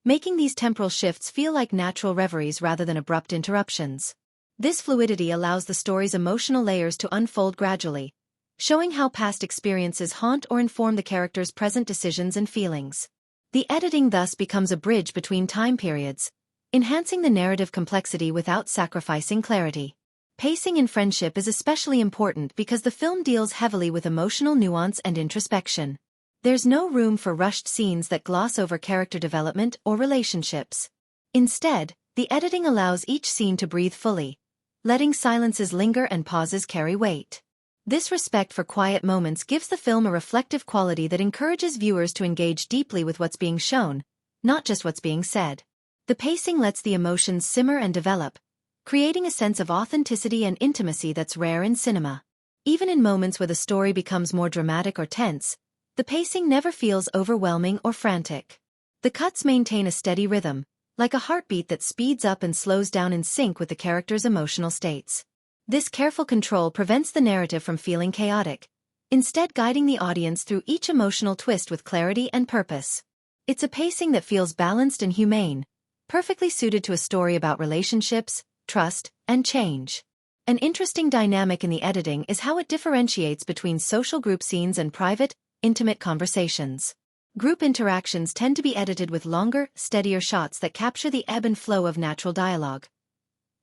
making these temporal shifts feel like natural reveries rather than abrupt interruptions. This fluidity allows the story's emotional layers to unfold gradually, showing how past experiences haunt or inform the character's present decisions and feelings. The editing thus becomes a bridge between time periods, enhancing the narrative complexity without sacrificing clarity. Pacing in Friendship is especially important because the film deals heavily with emotional nuance and introspection. There's no room for rushed scenes that gloss over character development or relationships. Instead, the editing allows each scene to breathe fully, letting silences linger and pauses carry weight. This respect for quiet moments gives the film a reflective quality that encourages viewers to engage deeply with what's being shown, not just what's being said. The pacing lets the emotions simmer and develop, creating a sense of authenticity and intimacy that's rare in cinema. Even in moments where the story becomes more dramatic or tense, the pacing never feels overwhelming or frantic. The cuts maintain a steady rhythm, like a heartbeat that speeds up and slows down in sync with the character's emotional states. This careful control prevents the narrative from feeling chaotic, instead guiding the audience through each emotional twist with clarity and purpose. It's a pacing that feels balanced and humane, perfectly suited to a story about relationships, trust, and change. An interesting dynamic in the editing is how it differentiates between social group scenes and private, intimate conversations. Group interactions tend to be edited with longer, steadier shots that capture the ebb and flow of natural dialogue.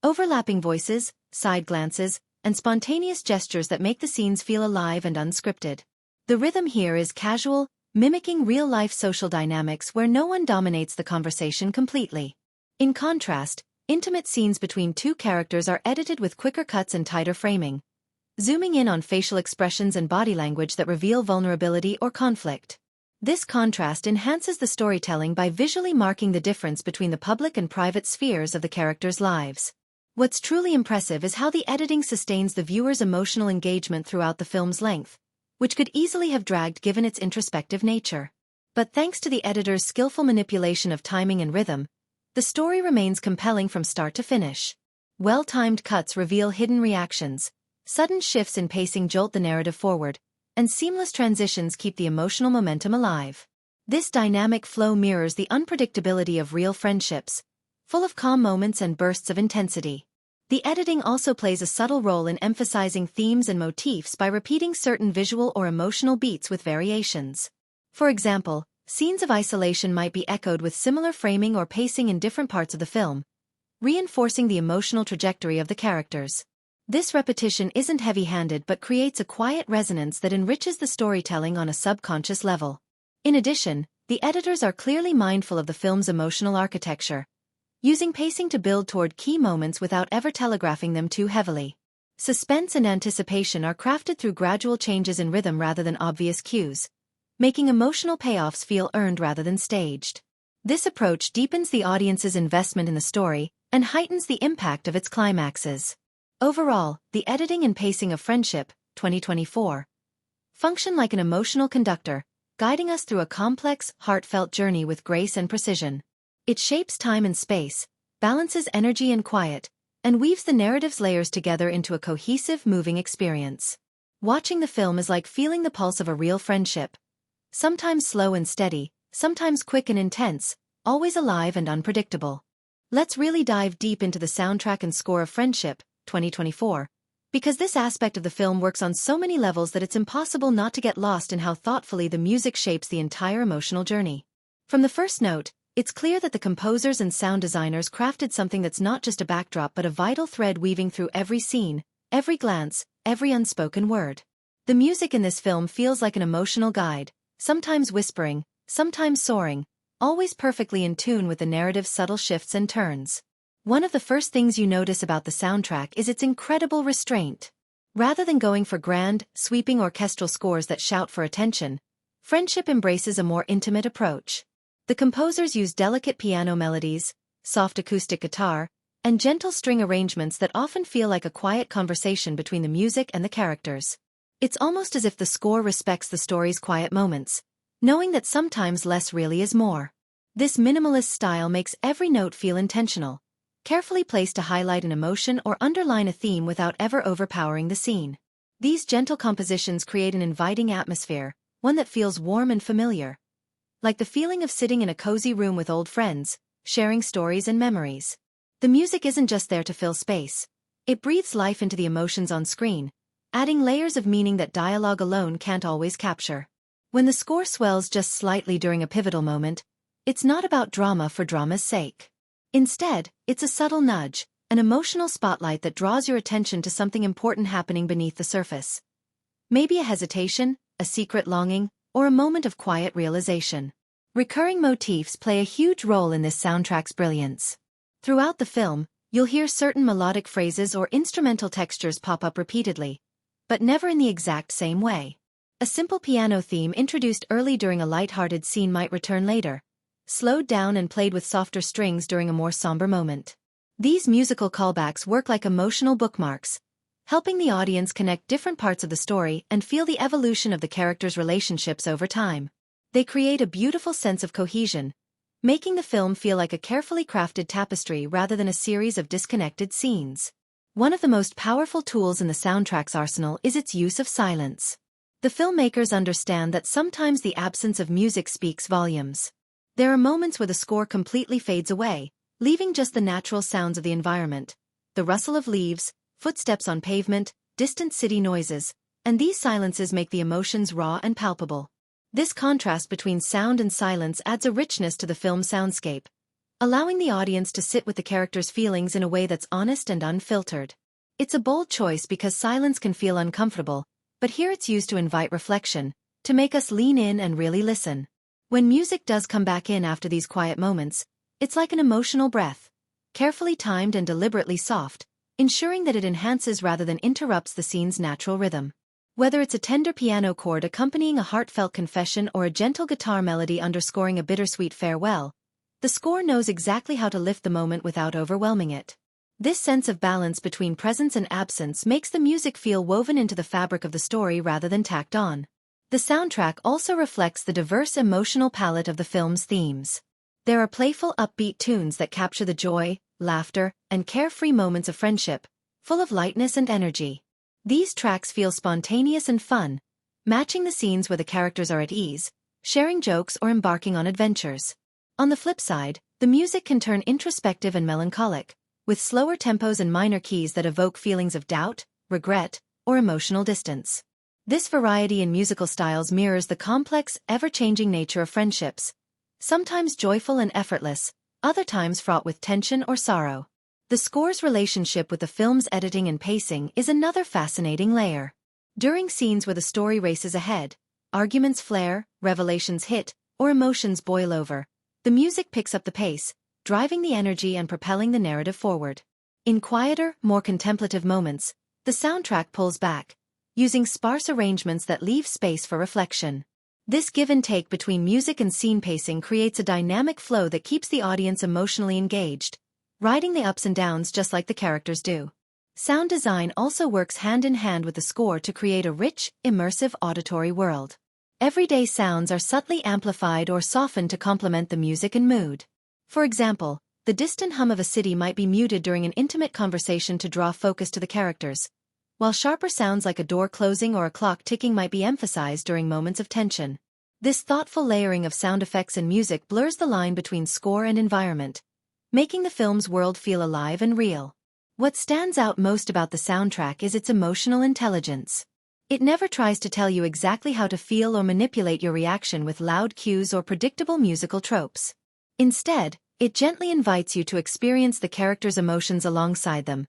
Overlapping voices, side glances, and spontaneous gestures that make the scenes feel alive and unscripted. The rhythm here is casual, mimicking real-life social dynamics where no one dominates the conversation completely. In contrast, intimate scenes between two characters are edited with quicker cuts and tighter framing, zooming in on facial expressions and body language that reveal vulnerability or conflict. This contrast enhances the storytelling by visually marking the difference between the public and private spheres of the characters' lives. What's truly impressive is how the editing sustains the viewer's emotional engagement throughout the film's length, which could easily have dragged given its introspective nature. But thanks to the editor's skillful manipulation of timing and rhythm, the story remains compelling from start to finish. Well-timed cuts reveal hidden reactions, sudden shifts in pacing jolt the narrative forward, and seamless transitions keep the emotional momentum alive. This dynamic flow mirrors the unpredictability of real friendships, full of calm moments and bursts of intensity. The editing also plays a subtle role in emphasizing themes and motifs by repeating certain visual or emotional beats with variations. For example, scenes of isolation might be echoed with similar framing or pacing in different parts of the film, reinforcing the emotional trajectory of the characters. This repetition isn't heavy-handed but creates a quiet resonance that enriches the storytelling on a subconscious level. In addition, the editors are clearly mindful of the film's emotional architecture, using pacing to build toward key moments without ever telegraphing them too heavily. Suspense and anticipation are crafted through gradual changes in rhythm rather than obvious cues, making emotional payoffs feel earned rather than staged. This approach deepens the audience's investment in the story and heightens the impact of its climaxes. Overall, the editing and pacing of Friendship, 2024, function like an emotional conductor, guiding us through a complex, heartfelt journey with grace and precision. It shapes time and space, balances energy and quiet, and weaves the narrative's layers together into a cohesive, moving experience. Watching the film is like feeling the pulse of a real friendship, sometimes slow and steady, sometimes quick and intense, always alive and unpredictable. Let's really dive deep into the soundtrack and score of Friendship, 2024, because this aspect of the film works on so many levels that it's impossible not to get lost in how thoughtfully the music shapes the entire emotional journey. From the first note, it's clear that the composers and sound designers crafted something that's not just a backdrop but a vital thread weaving through every scene, every glance, every unspoken word. The music in this film feels like an emotional guide, sometimes whispering, sometimes soaring, always perfectly in tune with the narrative's subtle shifts and turns. One of the first things you notice about the soundtrack is its incredible restraint. Rather than going for grand, sweeping orchestral scores that shout for attention, Friendship embraces a more intimate approach. The composers use delicate piano melodies, soft acoustic guitar, and gentle string arrangements that often feel like a quiet conversation between the music and the characters. It's almost as if the score respects the story's quiet moments, knowing that sometimes less really is more. This minimalist style makes every note feel intentional, carefully placed to highlight an emotion or underline a theme without ever overpowering the scene. These gentle compositions create an inviting atmosphere, one that feels warm and familiar, like the feeling of sitting in a cozy room with old friends, sharing stories and memories. The music isn't just there to fill space. It breathes life into the emotions on screen, adding layers of meaning that dialogue alone can't always capture. When the score swells just slightly during a pivotal moment, it's not about drama for drama's sake. Instead, it's a subtle nudge, an emotional spotlight that draws your attention to something important happening beneath the surface. Maybe a hesitation, a secret longing, or a moment of quiet realization. Recurring motifs play a huge role in this soundtrack's brilliance. Throughout the film, you'll hear certain melodic phrases or instrumental textures pop up repeatedly, but never in the exact same way. A simple piano theme introduced early during a light-hearted scene might return later, slowed down and played with softer strings during a more somber moment. These musical callbacks work like emotional bookmarks, helping the audience connect different parts of the story and feel the evolution of the characters' relationships over time. They create a beautiful sense of cohesion, making the film feel like a carefully crafted tapestry rather than a series of disconnected scenes. One of the most powerful tools in the soundtrack's arsenal is its use of silence. The filmmakers understand that sometimes the absence of music speaks volumes. There are moments where the score completely fades away, leaving just the natural sounds of the environment, the rustle of leaves, footsteps on pavement, distant city noises, and these silences make the emotions raw and palpable. This contrast between sound and silence adds a richness to the film's soundscape, allowing the audience to sit with the characters' feelings in a way that's honest and unfiltered. It's a bold choice because silence can feel uncomfortable, but here it's used to invite reflection, to make us lean in and really listen. When music does come back in after these quiet moments, It's like an emotional breath, carefully timed and deliberately soft, ensuring that it enhances rather than interrupts the scene's natural rhythm. Whether it's a tender piano chord accompanying a heartfelt confession or a gentle guitar melody underscoring a bittersweet farewell, the score knows exactly how to lift the moment without overwhelming it. This sense of balance between presence and absence makes the music feel woven into the fabric of the story rather than tacked on. The soundtrack also reflects the diverse emotional palette of the film's themes. There are playful, upbeat tunes that capture the joy, laughter, and carefree moments of friendship, full of lightness and energy. These tracks feel spontaneous and fun, matching the scenes where the characters are at ease, sharing jokes or embarking on adventures. On the flip side, the music can turn introspective and melancholic, with slower tempos and minor keys that evoke feelings of doubt, regret, or emotional distance. This variety in musical styles mirrors the complex, ever-changing nature of friendships, sometimes joyful and effortless, other times fraught with tension or sorrow. The score's relationship with the film's editing and pacing is another fascinating layer. During scenes where the story races ahead, arguments flare, revelations hit, or emotions boil over, the music picks up the pace, driving the energy and propelling the narrative forward. In quieter, more contemplative moments, the soundtrack pulls back, using sparse arrangements that leave space for reflection. This give and take between music and scene pacing creates a dynamic flow that keeps the audience emotionally engaged, riding the ups and downs just like the characters do. Sound design also works hand in hand with the score to create a rich, immersive auditory world. Everyday sounds are subtly amplified or softened to complement the music and mood. For example, the distant hum of a city might be muted during an intimate conversation to draw focus to the characters, while sharper sounds like a door closing or a clock ticking might be emphasized during moments of tension. This thoughtful layering of sound effects and music blurs the line between score and environment, making the film's world feel alive and real. What stands out most about the soundtrack is its emotional intelligence. It never tries to tell you exactly how to feel or manipulate your reaction with loud cues or predictable musical tropes. Instead, it gently invites you to experience the characters' emotions alongside them,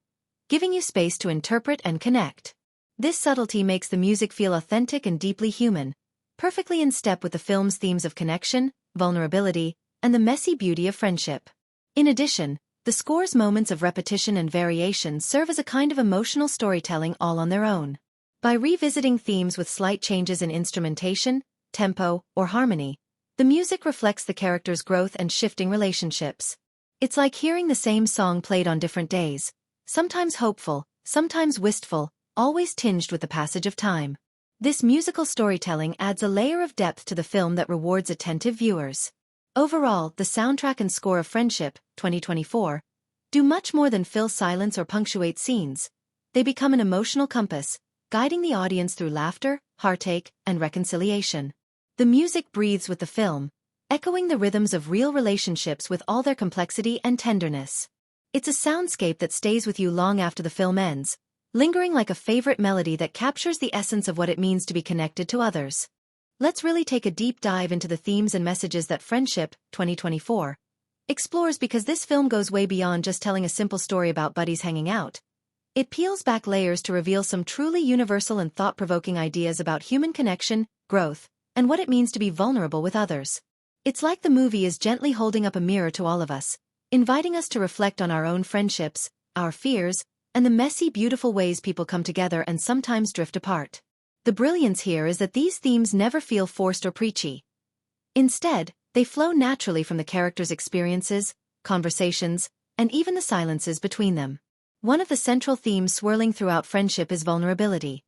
giving you space to interpret and connect. This subtlety makes the music feel authentic and deeply human, perfectly in step with the film's themes of connection, vulnerability, and the messy beauty of friendship. In addition, the score's moments of repetition and variation serve as a kind of emotional storytelling all on their own. By revisiting themes with slight changes in instrumentation, tempo, or harmony, the music reflects the characters' growth and shifting relationships. It's like hearing the same song played on different days, sometimes hopeful, sometimes wistful, always tinged with the passage of time. This musical storytelling adds a layer of depth to the film that rewards attentive viewers. Overall, the soundtrack and score of Friendship, 2024, do much more than fill silence or punctuate scenes. They become an emotional compass, guiding the audience through laughter, heartache, and reconciliation. The music breathes with the film, echoing the rhythms of real relationships with all their complexity and tenderness. It's a soundscape that stays with you long after the film ends, lingering like a favorite melody that captures the essence of what it means to be connected to others. Let's really take a deep dive into the themes and messages that Friendship, 2024, explores, because this film goes way beyond just telling a simple story about buddies hanging out. It peels back layers to reveal some truly universal and thought-provoking ideas about human connection, growth, and what it means to be vulnerable with others. It's like the movie is gently holding up a mirror to all of us, inviting us to reflect on our own friendships, our fears, and the messy, beautiful ways people come together and sometimes drift apart. The brilliance here is that these themes never feel forced or preachy. Instead, they flow naturally from the characters' experiences, conversations, and even the silences between them. One of the central themes swirling throughout Friendship is vulnerability.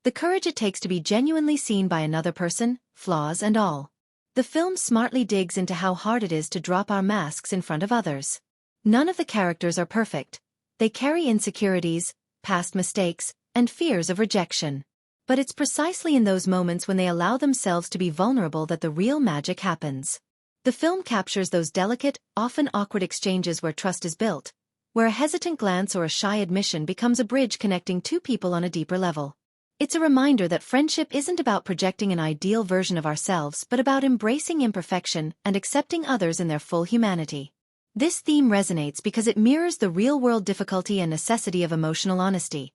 The courage it takes to be genuinely seen by another person, flaws and all. The film smartly digs into how hard it is to drop our masks in front of others. None of the characters are perfect. They carry insecurities, past mistakes, and fears of rejection. But it's precisely in those moments when they allow themselves to be vulnerable that the real magic happens. The film captures those delicate, often awkward exchanges where trust is built, where a hesitant glance or a shy admission becomes a bridge connecting two people on a deeper level. It's a reminder that friendship isn't about projecting an ideal version of ourselves but about embracing imperfection and accepting others in their full humanity. This theme resonates because it mirrors the real-world difficulty and necessity of emotional honesty,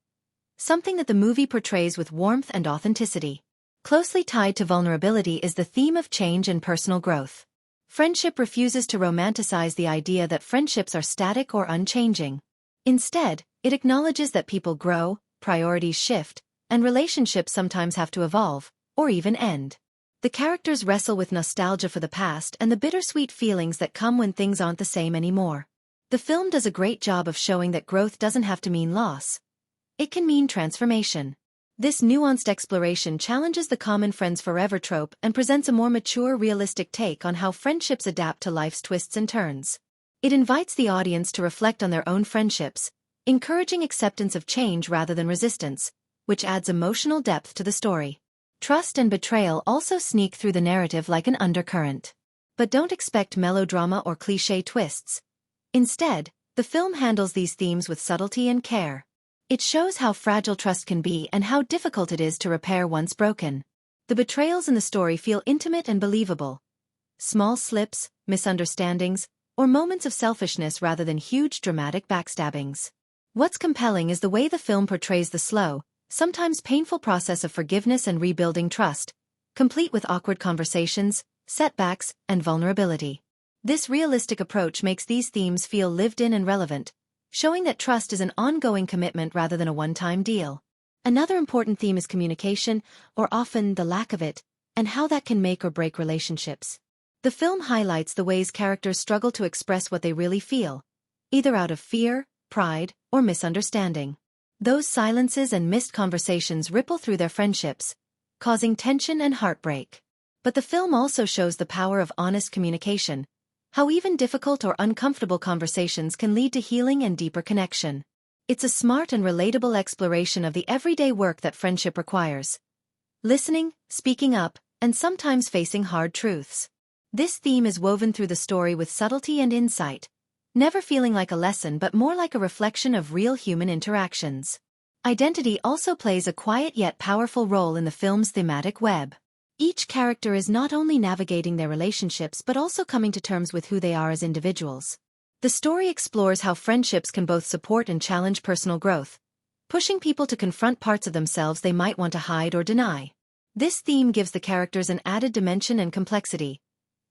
something that the movie portrays with warmth and authenticity. Closely tied to vulnerability is the theme of change and personal growth. Friendship refuses to romanticize the idea that friendships are static or unchanging. Instead, it acknowledges that people grow, priorities shift, and relationships sometimes have to evolve, or even end. The characters wrestle with nostalgia for the past and the bittersweet feelings that come when things aren't the same anymore. The film does a great job of showing that growth doesn't have to mean loss. It can mean transformation. This nuanced exploration challenges the common friends forever trope and presents a more mature, realistic take on how friendships adapt to life's twists and turns. It invites the audience to reflect on their own friendships, encouraging acceptance of change rather than resistance, which adds emotional depth to the story. Trust and betrayal also sneak through the narrative like an undercurrent. But don't expect melodrama or cliché twists. Instead, the film handles these themes with subtlety and care. It shows how fragile trust can be and how difficult it is to repair once broken. The betrayals in the story feel intimate and believable. Small slips, misunderstandings, or moments of selfishness rather than huge dramatic backstabbings. What's compelling is the way the film portrays the slow, sometimes painful process of forgiveness and rebuilding trust, complete with awkward conversations, setbacks, and vulnerability. This realistic approach makes these themes feel lived in and relevant, showing that trust is an ongoing commitment rather than a one-time deal. Another important theme is communication, or often the lack of it, and how that can make or break relationships. The film highlights the ways characters struggle to express what they really feel, either out of fear, pride, or misunderstanding. Those silences and missed conversations ripple through their friendships, causing tension and heartbreak. But the film also shows the power of honest communication, how even difficult or uncomfortable conversations can lead to healing and deeper connection. It's a smart and relatable exploration of the everyday work that friendship requires. Listening, speaking up, and sometimes facing hard truths. This theme is woven through the story with subtlety and insight, never feeling like a lesson but more like a reflection of real human interactions. Identity also plays a quiet yet powerful role in the film's thematic web. Each character is not only navigating their relationships but also coming to terms with who they are as individuals. The story explores how friendships can both support and challenge personal growth, pushing people to confront parts of themselves they might want to hide or deny. This theme gives the characters an added dimension and complexity,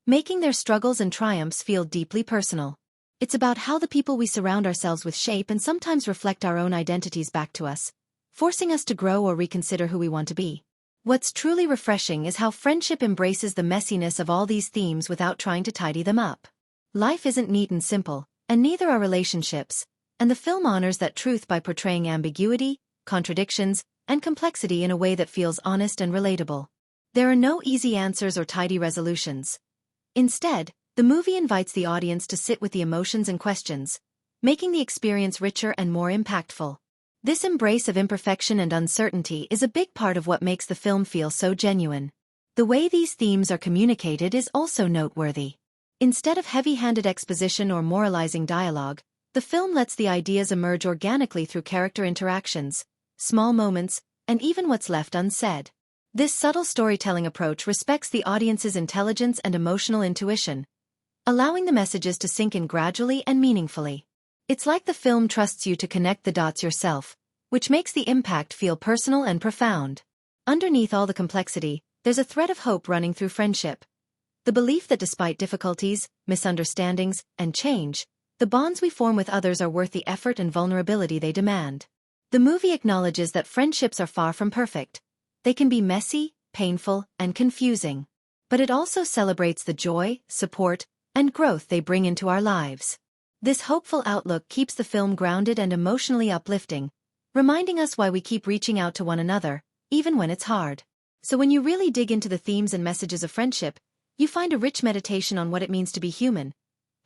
making their struggles and triumphs feel deeply personal. It's about how the people we surround ourselves with shape and sometimes reflect our own identities back to us, forcing us to grow or reconsider who we want to be. What's truly refreshing is how friendship embraces the messiness of all these themes without trying to tidy them up. Life isn't neat and simple, and neither are relationships, and the film honors that truth by portraying ambiguity, contradictions, and complexity in a way that feels honest and relatable. There are no easy answers or tidy resolutions. Instead, the movie invites the audience to sit with the emotions and questions, making the experience richer and more impactful. This embrace of imperfection and uncertainty is a big part of what makes the film feel so genuine. The way these themes are communicated is also noteworthy. Instead of heavy-handed exposition or moralizing dialogue, the film lets the ideas emerge organically through character interactions, small moments, and even what's left unsaid. This subtle storytelling approach respects the audience's intelligence and emotional intuition, allowing the messages to sink in gradually and meaningfully. It's like the film trusts you to connect the dots yourself, which makes the impact feel personal and profound. Underneath all the complexity, there's a thread of hope running through friendship. The belief that despite difficulties, misunderstandings, and change, the bonds we form with others are worth the effort and vulnerability they demand. The movie acknowledges that friendships are far from perfect. They can be messy, painful, and confusing. But it also celebrates the joy, support, and growth they bring into our lives. This hopeful outlook keeps the film grounded and emotionally uplifting, reminding us why we keep reaching out to one another, even when it's hard. So when you really dig into the themes and messages of friendship, you find a rich meditation on what it means to be human,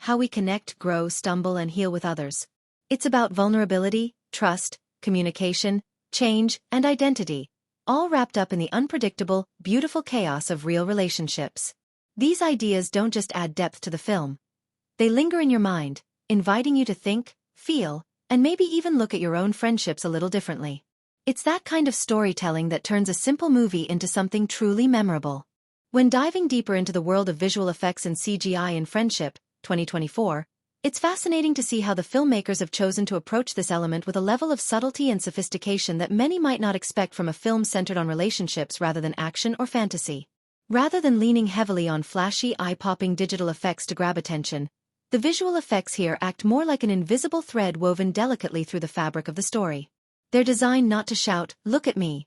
how we connect, grow, stumble, and heal with others. It's about vulnerability, trust, communication, change, and identity, all wrapped up in the unpredictable, beautiful chaos of real relationships. These ideas don't just add depth to the film. They linger in your mind, inviting you to think, feel, and maybe even look at your own friendships a little differently. It's that kind of storytelling that turns a simple movie into something truly memorable. When diving deeper into the world of visual effects and CGI in Friendship, 2024, it's fascinating to see how the filmmakers have chosen to approach this element with a level of subtlety and sophistication that many might not expect from a film centered on relationships rather than action or fantasy. Rather than leaning heavily on flashy, eye-popping digital effects to grab attention, the visual effects here act more like an invisible thread woven delicately through the fabric of the story. They're designed not to shout, "Look at me,"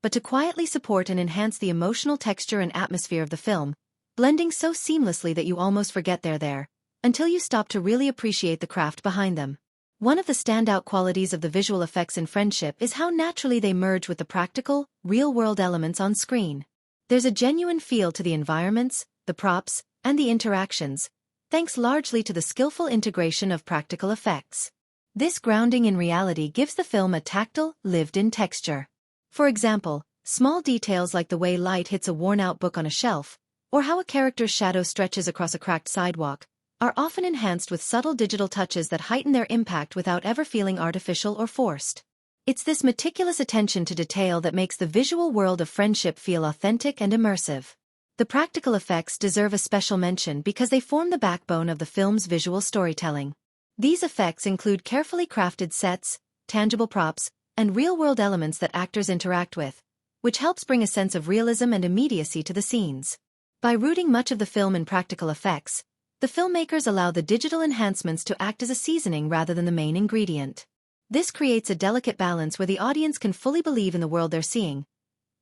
but to quietly support and enhance the emotional texture and atmosphere of the film, blending so seamlessly that you almost forget they're there, until you stop to really appreciate the craft behind them. One of the standout qualities of the visual effects in Friendship is how naturally they merge with the practical, real-world elements on screen. There's a genuine feel to the environments, the props, and the interactions, thanks largely to the skillful integration of practical effects. This grounding in reality gives the film a tactile, lived-in texture. For example, small details like the way light hits a worn-out book on a shelf, or how a character's shadow stretches across a cracked sidewalk, are often enhanced with subtle digital touches that heighten their impact without ever feeling artificial or forced. It's this meticulous attention to detail that makes the visual world of Friendship feel authentic and immersive. The practical effects deserve a special mention because they form the backbone of the film's visual storytelling. These effects include carefully crafted sets, tangible props, and real-world elements that actors interact with, which helps bring a sense of realism and immediacy to the scenes. By rooting much of the film in practical effects, the filmmakers allow the digital enhancements to act as a seasoning rather than the main ingredient. This creates a delicate balance where the audience can fully believe in the world they're seeing,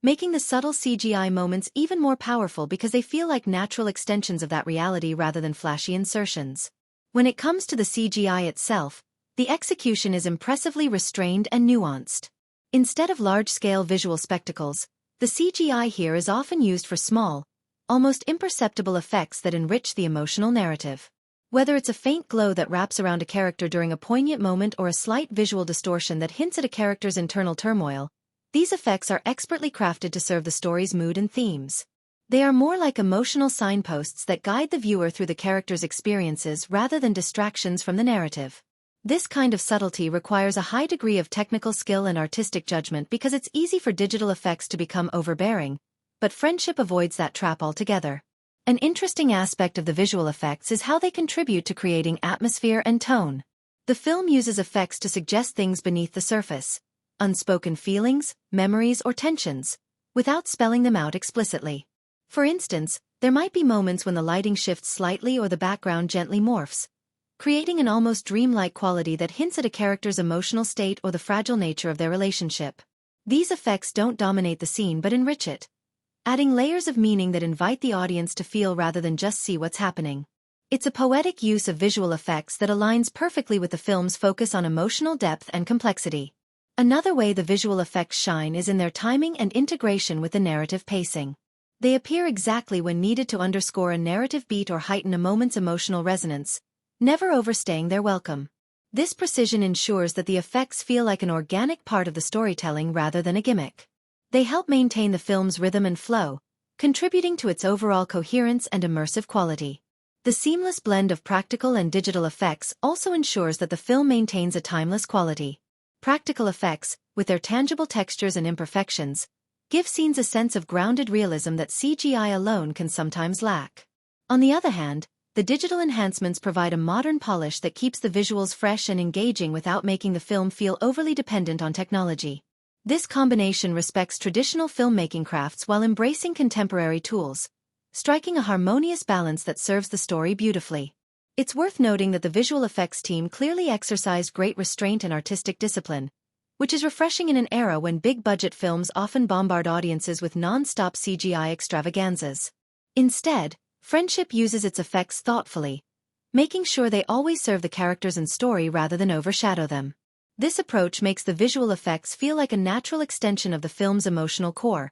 making the subtle CGI moments even more powerful because they feel like natural extensions of that reality rather than flashy insertions. When it comes to the CGI itself, the execution is impressively restrained and nuanced. Instead of large-scale visual spectacles, the CGI here is often used for small, almost imperceptible effects that enrich the emotional narrative. Whether it's a faint glow that wraps around a character during a poignant moment or a slight visual distortion that hints at a character's internal turmoil, these effects are expertly crafted to serve the story's mood and themes. They are more like emotional signposts that guide the viewer through the character's experiences rather than distractions from the narrative. This kind of subtlety requires a high degree of technical skill and artistic judgment because it's easy for digital effects to become overbearing, but Friendship avoids that trap altogether. An interesting aspect of the visual effects is how they contribute to creating atmosphere and tone. The film uses effects to suggest things beneath the surface, unspoken feelings, memories, or tensions, without spelling them out explicitly. For instance, there might be moments when the lighting shifts slightly or the background gently morphs, creating an almost dreamlike quality that hints at a character's emotional state or the fragile nature of their relationship. These effects don't dominate the scene but enrich it, adding layers of meaning that invite the audience to feel rather than just see what's happening. It's a poetic use of visual effects that aligns perfectly with the film's focus on emotional depth and complexity. Another way the visual effects shine is in their timing and integration with the narrative pacing. They appear exactly when needed to underscore a narrative beat or heighten a moment's emotional resonance, never overstaying their welcome. This precision ensures that the effects feel like an organic part of the storytelling rather than a gimmick. They help maintain the film's rhythm and flow, contributing to its overall coherence and immersive quality. The seamless blend of practical and digital effects also ensures that the film maintains a timeless quality. Practical effects, with their tangible textures and imperfections, give scenes a sense of grounded realism that CGI alone can sometimes lack. On the other hand, the digital enhancements provide a modern polish that keeps the visuals fresh and engaging without making the film feel overly dependent on technology. This combination respects traditional filmmaking crafts while embracing contemporary tools, striking a harmonious balance that serves the story beautifully. It's worth noting that the visual effects team clearly exercised great restraint and artistic discipline, which is refreshing in an era when big-budget films often bombard audiences with non-stop CGI extravaganzas. Instead, Friendship uses its effects thoughtfully, making sure they always serve the characters and story rather than overshadow them. This approach makes the visual effects feel like a natural extension of the film's emotional core,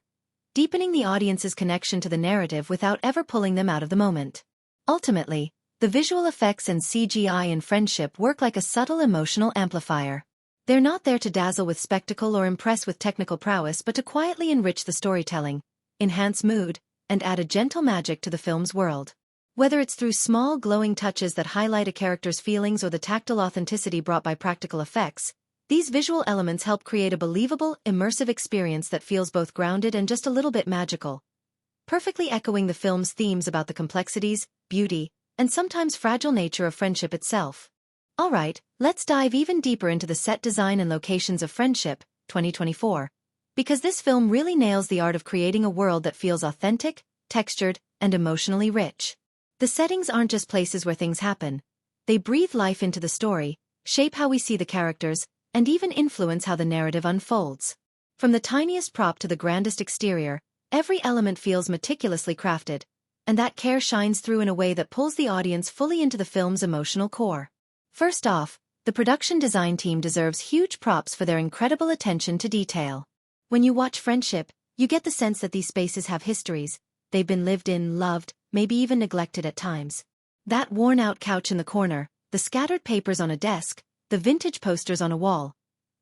deepening the audience's connection to the narrative without ever pulling them out of the moment. Ultimately, the visual effects and CGI in Friendship work like a subtle emotional amplifier. They're not there to dazzle with spectacle or impress with technical prowess but to quietly enrich the storytelling, enhance mood, and add a gentle magic to the film's world. Whether it's through small glowing touches that highlight a character's feelings or the tactile authenticity brought by practical effects, these visual elements help create a believable, immersive experience that feels both grounded and just a little bit magical, perfectly echoing the film's themes about the complexities, beauty, and sometimes fragile nature of friendship itself. Alright, let's dive even deeper into the set design and locations of Friendship, 2024. Because this film really nails the art of creating a world that feels authentic, textured, and emotionally rich. The settings aren't just places where things happen. They breathe life into the story, shape how we see the characters, and even influence how the narrative unfolds. From the tiniest prop to the grandest exterior, every element feels meticulously crafted, and that care shines through in a way that pulls the audience fully into the film's emotional core. First off, the production design team deserves huge props for their incredible attention to detail. When you watch Friendship, you get the sense that these spaces have histories. They've been lived in, loved, maybe even neglected at times. That worn-out couch in the corner, the scattered papers on a desk, the vintage posters on a wall.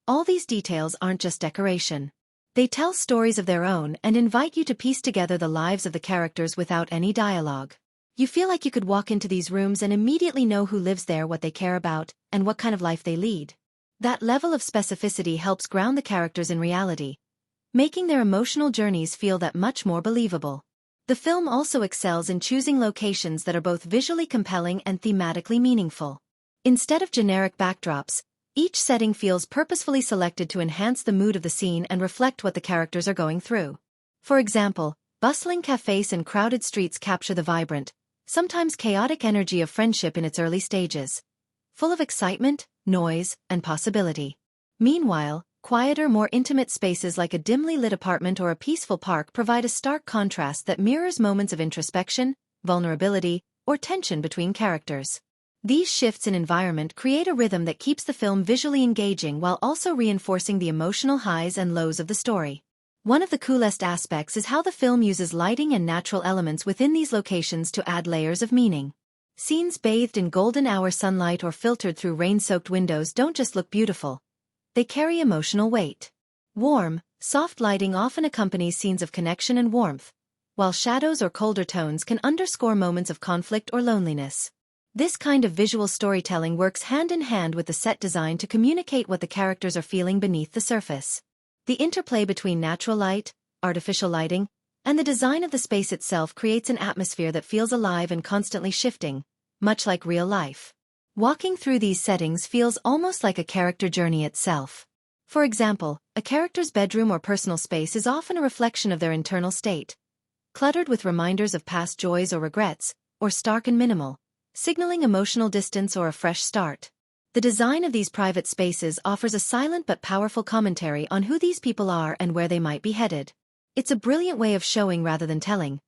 All these details aren't just decoration. They tell stories of their own and invite you to piece together the lives of the characters without any dialogue. You feel like you could walk into these rooms and immediately know who lives there, what they care about, and what kind of life they lead. That level of specificity helps ground the characters in reality, making their emotional journeys feel that much more believable. The film also excels in choosing locations that are both visually compelling and thematically meaningful. Instead of generic backdrops, each setting feels purposefully selected to enhance the mood of the scene and reflect what the characters are going through. For example, bustling cafes and crowded streets capture the vibrant, sometimes chaotic energy of Friendship in its early stages, full of excitement, noise, and possibility. Meanwhile, quieter, more intimate spaces like a dimly lit apartment or a peaceful park provide a stark contrast that mirrors moments of introspection, vulnerability, or tension between characters. These shifts in environment create a rhythm that keeps the film visually engaging while also reinforcing the emotional highs and lows of the story. One of the coolest aspects is how the film uses lighting and natural elements within these locations to add layers of meaning. Scenes bathed in golden hour sunlight or filtered through rain-soaked windows don't just look beautiful. They carry emotional weight. Warm, soft lighting often accompanies scenes of connection and warmth, while shadows or colder tones can underscore moments of conflict or loneliness. This kind of visual storytelling works hand in hand with the set design to communicate what the characters are feeling beneath the surface. The interplay between natural light, artificial lighting, and the design of the space itself creates an atmosphere that feels alive and constantly shifting, much like real life. Walking through these settings feels almost like a character journey itself. For example, a character's bedroom or personal space is often a reflection of their internal state, cluttered with reminders of past joys or regrets, or stark and minimal, signaling emotional distance or a fresh start. The design of these private spaces offers a silent but powerful commentary on who these people are and where they might be headed. It's a brilliant way of showing rather than telling,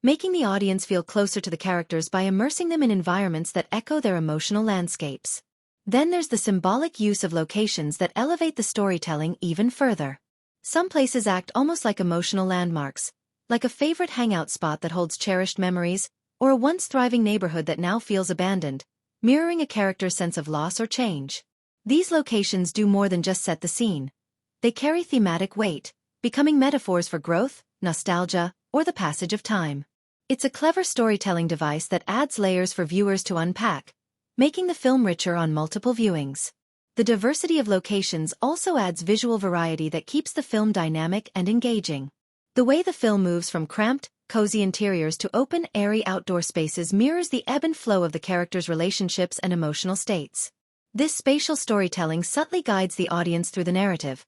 making the audience feel closer to the characters by immersing them in environments that echo their emotional landscapes. Then there's the symbolic use of locations that elevate the storytelling even further. Some places act almost like emotional landmarks, like a favorite hangout spot that holds cherished memories, or a once thriving neighborhood that now feels abandoned, mirroring a character's sense of loss or change. These locations do more than just set the scene. They carry thematic weight, becoming metaphors for growth, nostalgia, or the passage of time. It's a clever storytelling device that adds layers for viewers to unpack, making the film richer on multiple viewings. The diversity of locations also adds visual variety that keeps the film dynamic and engaging. The way the film moves from cramped, cozy interiors to open, airy outdoor spaces mirrors the ebb and flow of the characters' relationships and emotional states. This spatial storytelling subtly guides the audience through the narrative,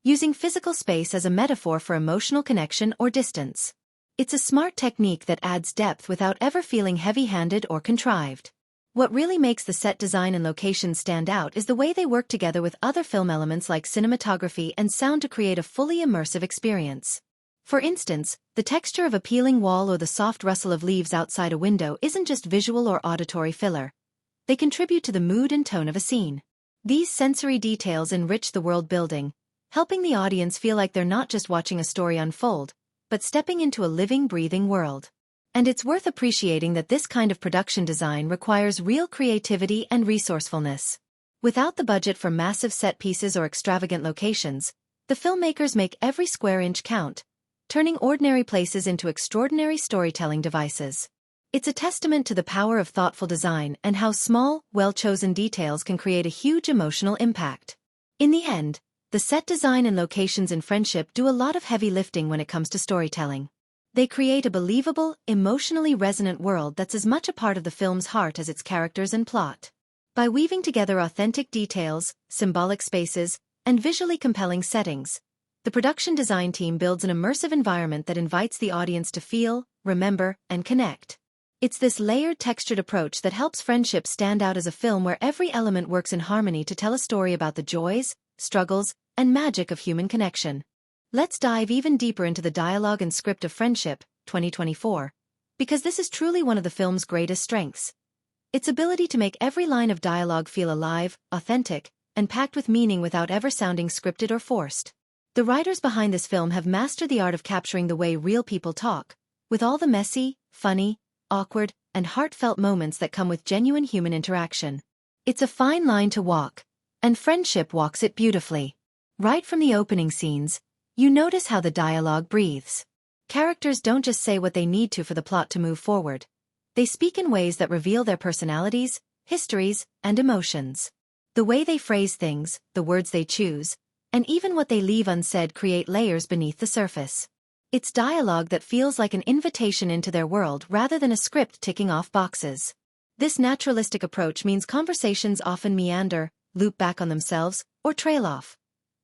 using physical space as a metaphor for emotional connection or distance. It's a smart technique that adds depth without ever feeling heavy-handed or contrived. What really makes the set design and locations stand out is the way they work together with other film elements like cinematography and sound to create a fully immersive experience. For instance, the texture of a peeling wall or the soft rustle of leaves outside a window isn't just visual or auditory filler. They contribute to the mood and tone of a scene. These sensory details enrich the world building, helping the audience feel like they're not just watching a story unfold, but stepping into a living, breathing world. And it's worth appreciating that this kind of production design requires real creativity and resourcefulness. Without the budget for massive set pieces or extravagant locations, the filmmakers make every square inch count, turning ordinary places into extraordinary storytelling devices. It's a testament to the power of thoughtful design and how small, well-chosen details can create a huge emotional impact. In the end, the set design and locations in Friendship do a lot of heavy lifting when it comes to storytelling. They create a believable, emotionally resonant world that's as much a part of the film's heart as its characters and plot. By weaving together authentic details, symbolic spaces, and visually compelling settings, the production design team builds an immersive environment that invites the audience to feel, remember, and connect. It's this layered, textured approach that helps Friendship stand out as a film where every element works in harmony to tell a story about the joys, struggles, and magic of human connection. Let's dive even deeper into the dialogue and script of Friendship, 2024, because this is truly one of the film's greatest strengths. Its ability to make every line of dialogue feel alive, authentic, and packed with meaning without ever sounding scripted or forced. The writers behind this film have mastered the art of capturing the way real people talk, with all the messy, funny, awkward, and heartfelt moments that come with genuine human interaction. It's a fine line to walk, and Friendship walks it beautifully. Right from the opening scenes, you notice how the dialogue breathes. Characters don't just say what they need to for the plot to move forward. They speak in ways that reveal their personalities, histories, and emotions. The way they phrase things, the words they choose, and even what they leave unsaid create layers beneath the surface. It's dialogue that feels like an invitation into their world rather than a script ticking off boxes. This naturalistic approach means conversations often meander, loop back on themselves, or trail off.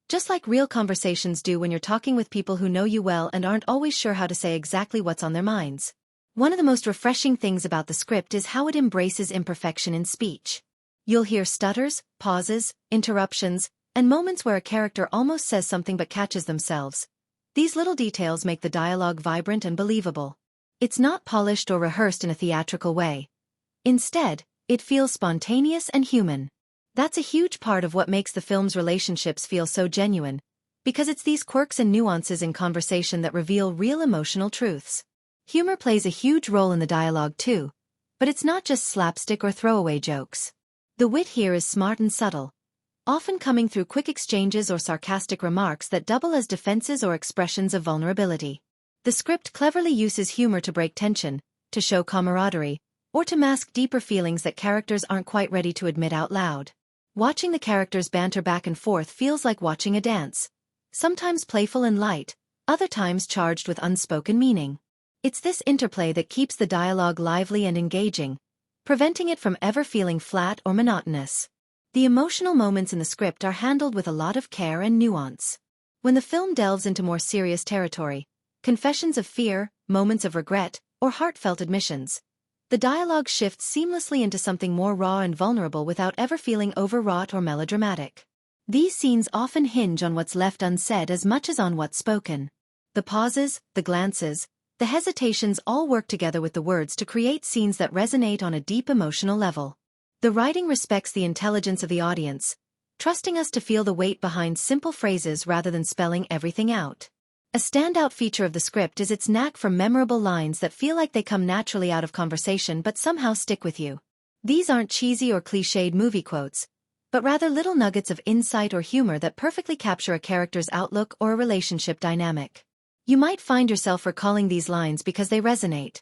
Just like real conversations do when you're talking with people who know you well and aren't always sure how to say exactly what's on their minds. One of the most refreshing things about the script is how it embraces imperfection in speech. You'll hear stutters, pauses, interruptions, and moments where a character almost says something but catches themselves. These little details make the dialogue vibrant and believable. It's not polished or rehearsed in a theatrical way. Instead, it feels spontaneous and human. That's a huge part of what makes the film's relationships feel so genuine, because it's these quirks and nuances in conversation that reveal real emotional truths. Humor plays a huge role in the dialogue too, but it's not just slapstick or throwaway jokes. The wit here is smart and subtle, often coming through quick exchanges or sarcastic remarks that double as defenses or expressions of vulnerability. The script cleverly uses humor to break tension, to show camaraderie, or to mask deeper feelings that characters aren't quite ready to admit out loud. Watching the characters banter back and forth feels like watching a dance, sometimes playful and light, other times charged with unspoken meaning. It's this interplay that keeps the dialogue lively and engaging, preventing it from ever feeling flat or monotonous. The emotional moments in the script are handled with a lot of care and nuance. When the film delves into more serious territory, confessions of fear, moments of regret, or heartfelt admissions, the dialogue shifts seamlessly into something more raw and vulnerable without ever feeling overwrought or melodramatic. These scenes often hinge on what's left unsaid as much as on what's spoken. The pauses, the glances, the hesitations all work together with the words to create scenes that resonate on a deep emotional level. The writing respects the intelligence of the audience, trusting us to feel the weight behind simple phrases rather than spelling everything out. A standout feature of the script is its knack for memorable lines that feel like they come naturally out of conversation but somehow stick with you. These aren't cheesy or cliched movie quotes, but rather little nuggets of insight or humor that perfectly capture a character's outlook or a relationship dynamic. You might find yourself recalling these lines because they resonate.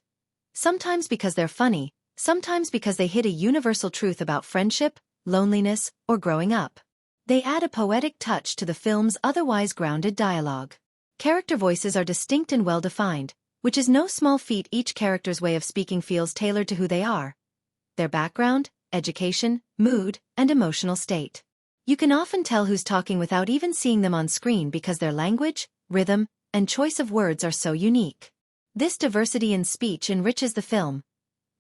Sometimes because they're funny, sometimes because they hit a universal truth about friendship, loneliness, or growing up. They add a poetic touch to the film's otherwise grounded dialogue. Character voices are distinct and well-defined, which is no small feat. Each character's way of speaking feels tailored to who they are, their background, education, mood, and emotional state. You can often tell who's talking without even seeing them on screen because their language, rhythm, and choice of words are so unique. This diversity in speech enriches the film,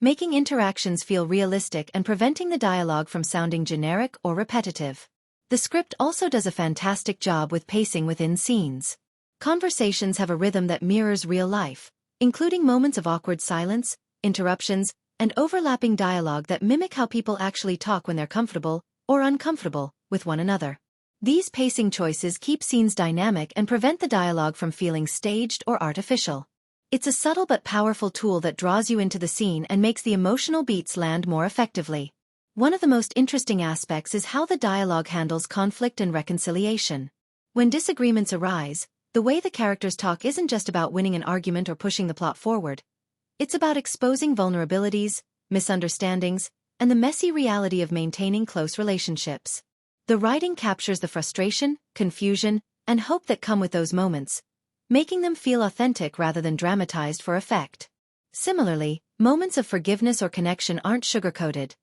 making interactions feel realistic and preventing the dialogue from sounding generic or repetitive. The script also does a fantastic job with pacing within scenes. Conversations have a rhythm that mirrors real life, including moments of awkward silence, interruptions, and overlapping dialogue that mimic how people actually talk when they're comfortable, or uncomfortable, with one another. These pacing choices keep scenes dynamic and prevent the dialogue from feeling staged or artificial. It's a subtle but powerful tool that draws you into the scene and makes the emotional beats land more effectively. One of the most interesting aspects is how the dialogue handles conflict and reconciliation. When disagreements arise, the way the characters talk isn't just about winning an argument or pushing the plot forward. It's about exposing vulnerabilities, misunderstandings, and the messy reality of maintaining close relationships. The writing captures the frustration, confusion, and hope that come with those moments, making them feel authentic rather than dramatized for effect. Similarly, moments of forgiveness or connection aren't sugar-coated.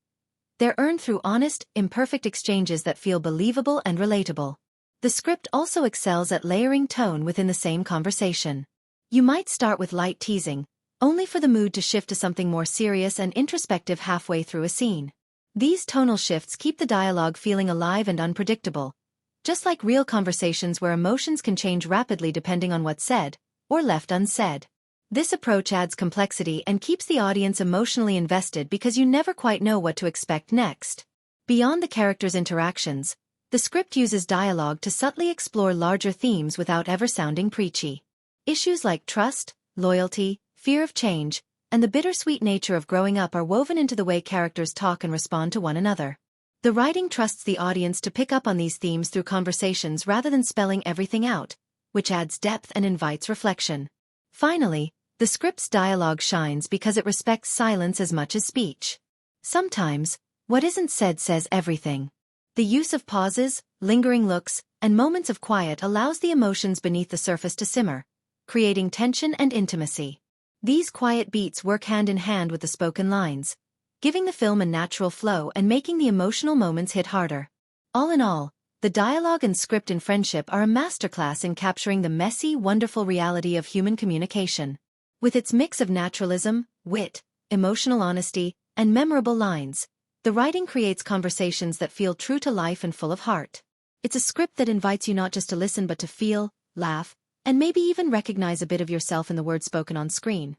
They're earned through honest, imperfect exchanges that feel believable and relatable. The script also excels at layering tone within the same conversation. You might start with light teasing, only for the mood to shift to something more serious and introspective halfway through a scene. These tonal shifts keep the dialogue feeling alive and unpredictable, just like real conversations where emotions can change rapidly depending on what's said or left unsaid. This approach adds complexity and keeps the audience emotionally invested because you never quite know what to expect next. Beyond the characters' interactions, the script uses dialogue to subtly explore larger themes without ever sounding preachy. Issues like trust, loyalty, fear of change, and the bittersweet nature of growing up are woven into the way characters talk and respond to one another. The writing trusts the audience to pick up on these themes through conversations rather than spelling everything out, which adds depth and invites reflection. Finally, the script's dialogue shines because it respects silence as much as speech. Sometimes, what isn't said says everything. The use of pauses, lingering looks, and moments of quiet allows the emotions beneath the surface to simmer, creating tension and intimacy. These quiet beats work hand in hand with the spoken lines, giving the film a natural flow and making the emotional moments hit harder. All in all, the dialogue and script in Friendship are a masterclass in capturing the messy, wonderful reality of human communication. With its mix of naturalism, wit, emotional honesty, and memorable lines, the writing creates conversations that feel true to life and full of heart. It's a script that invites you not just to listen but to feel, laugh, and maybe even recognize a bit of yourself in the words spoken on screen.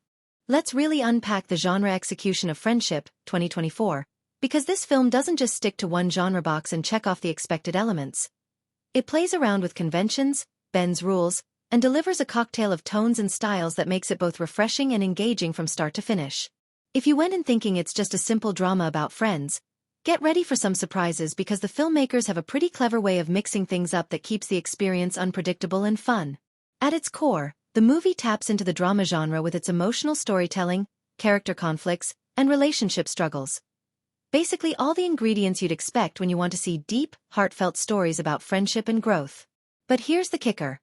Let's really unpack the genre execution of Friendship, 2024, because this film doesn't just stick to one genre box and check off the expected elements. It plays around with conventions, bends rules, and delivers a cocktail of tones and styles that makes it both refreshing and engaging from start to finish. If you went in thinking it's just a simple drama about friends, get ready for some surprises because the filmmakers have a pretty clever way of mixing things up that keeps the experience unpredictable and fun. At its core, the movie taps into the drama genre with its emotional storytelling, character conflicts, and relationship struggles. Basically all the ingredients you'd expect when you want to see deep, heartfelt stories about friendship and growth. But here's the kicker.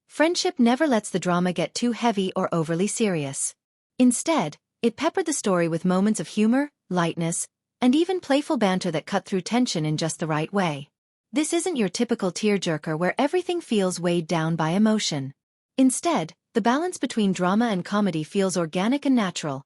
Friendship never lets the drama get too heavy or overly serious. Instead, it peppered the story with moments of humor, lightness, and even playful banter that cut through tension in just the right way. This isn't your typical tearjerker where everything feels weighed down by emotion. Instead, the balance between drama and comedy feels organic and natural,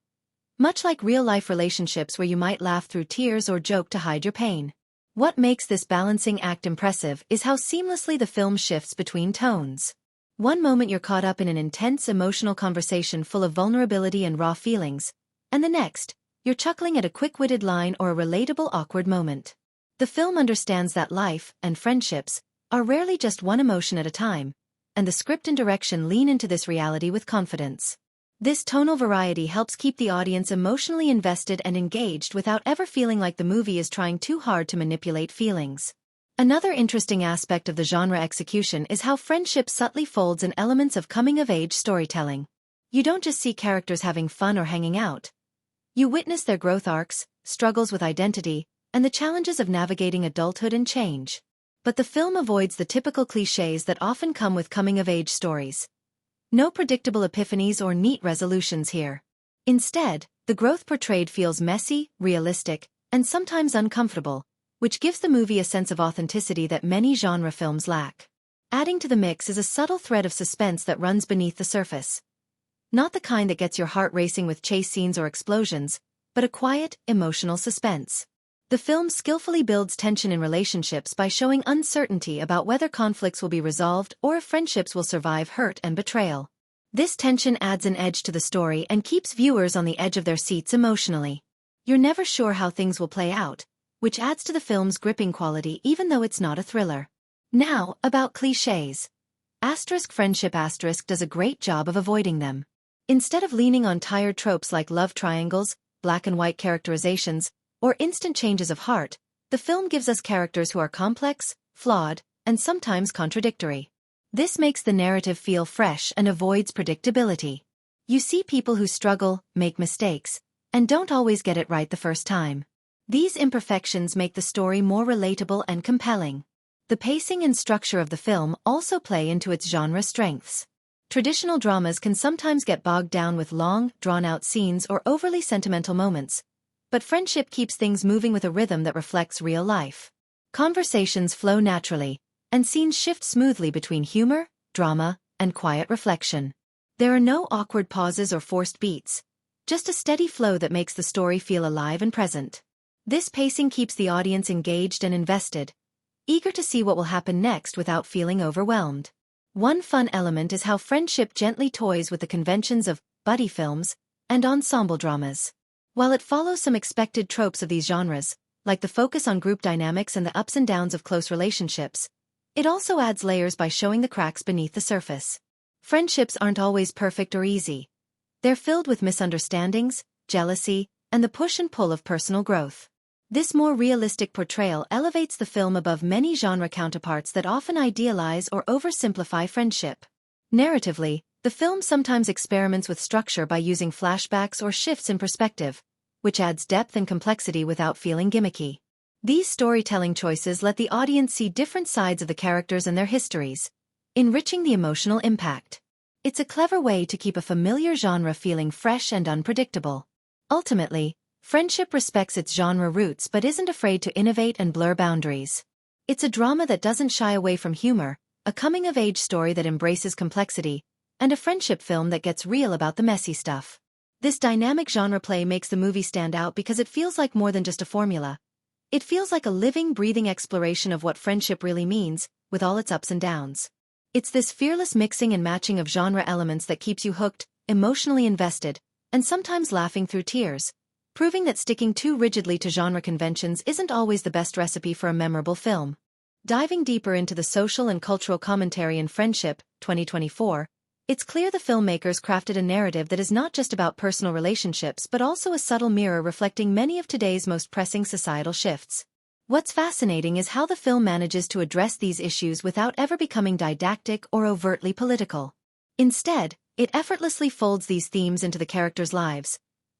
much like real-life relationships where you might laugh through tears or joke to hide your pain. What makes this balancing act impressive is how seamlessly the film shifts between tones. One moment you're caught up in an intense emotional conversation full of vulnerability and raw feelings, and the next, you're chuckling at a quick-witted line or a relatable awkward moment. The film understands that life and friendships are rarely just one emotion at a time, and the script and direction lean into this reality with confidence. This tonal variety helps keep the audience emotionally invested and engaged without ever feeling like the movie is trying too hard to manipulate feelings. Another interesting aspect of the genre execution is how Friendship subtly folds in elements of coming-of-age storytelling. You don't just see characters having fun or hanging out. You witness their growth arcs, struggles with identity, and the challenges of navigating adulthood and change. But the film avoids the typical clichés that often come with coming-of-age stories. No predictable epiphanies or neat resolutions here. Instead, the growth portrayed feels messy, realistic, and sometimes uncomfortable, which gives the movie a sense of authenticity that many genre films lack. Adding to the mix is a subtle thread of suspense that runs beneath the surface. Not the kind that gets your heart racing with chase scenes or explosions, but a quiet, emotional suspense. The film skillfully builds tension in relationships by showing uncertainty about whether conflicts will be resolved or if friendships will survive hurt and betrayal. This tension adds an edge to the story and keeps viewers on the edge of their seats emotionally. You're never sure how things will play out, which adds to the film's gripping quality even though it's not a thriller. Now, about clichés. Friendship does a great job of avoiding them. Instead of leaning on tired tropes like love triangles, black and white characterizations, or instant changes of heart, the film gives us characters who are complex, flawed, and sometimes contradictory. This makes the narrative feel fresh and avoids predictability. You see people who struggle, make mistakes, and don't always get it right the first time. These imperfections make the story more relatable and compelling. The pacing and structure of the film also play into its genre strengths. Traditional dramas can sometimes get bogged down with long, drawn-out scenes or overly sentimental moments, but Friendship keeps things moving with a rhythm that reflects real life. Conversations flow naturally, and scenes shift smoothly between humor, drama, and quiet reflection. There are no awkward pauses or forced beats, just a steady flow that makes the story feel alive and present. This pacing keeps the audience engaged and invested, eager to see what will happen next without feeling overwhelmed. One fun element is how friendship gently toys with the conventions of buddy films and ensemble dramas. While it follows some expected tropes of these genres, like the focus on group dynamics and the ups and downs of close relationships, it also adds layers by showing the cracks beneath the surface. Friendships aren't always perfect or easy. They're filled with misunderstandings, jealousy, and the push and pull of personal growth. This more realistic portrayal elevates the film above many genre counterparts that often idealize or oversimplify friendship. Narratively, the film sometimes experiments with structure by using flashbacks or shifts in perspective, which adds depth and complexity without feeling gimmicky. These storytelling choices let the audience see different sides of the characters and their histories, enriching the emotional impact. It's a clever way to keep a familiar genre feeling fresh and unpredictable. Ultimately, friendship respects its genre roots but isn't afraid to innovate and blur boundaries. It's a drama that doesn't shy away from humor, a coming-of-age story that embraces complexity, and a friendship film that gets real about the messy stuff. This dynamic genre play makes the movie stand out because it feels like more than just a formula. It feels like a living, breathing exploration of what friendship really means, with all its ups and downs. It's this fearless mixing and matching of genre elements that keeps you hooked, emotionally invested, and sometimes laughing through tears, proving that sticking too rigidly to genre conventions isn't always the best recipe for a memorable film. Diving deeper into the social and cultural commentary in Friendship, 2024, it's clear the filmmakers crafted a narrative that is not just about personal relationships but also a subtle mirror reflecting many of today's most pressing societal shifts. What's fascinating is how the film manages to address these issues without ever becoming didactic or overtly political. Instead, it effortlessly folds these themes into the characters' lives,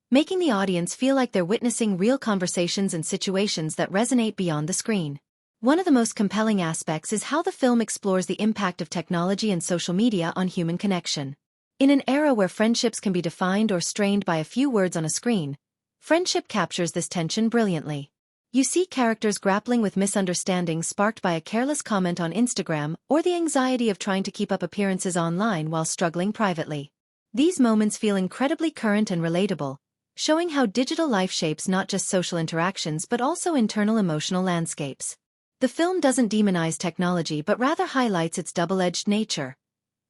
making the audience feel like they're witnessing real conversations and situations that resonate beyond the screen. One of the most compelling aspects is how the film explores the impact of technology and social media on human connection. In an era where friendships can be defined or strained by a few words on a screen, Friendship captures this tension brilliantly. You see characters grappling with misunderstandings sparked by a careless comment on Instagram or the anxiety of trying to keep up appearances online while struggling privately. These moments feel incredibly current and relatable, showing how digital life shapes not just social interactions but also internal emotional landscapes. The film doesn't demonize technology but rather highlights its double-edged nature,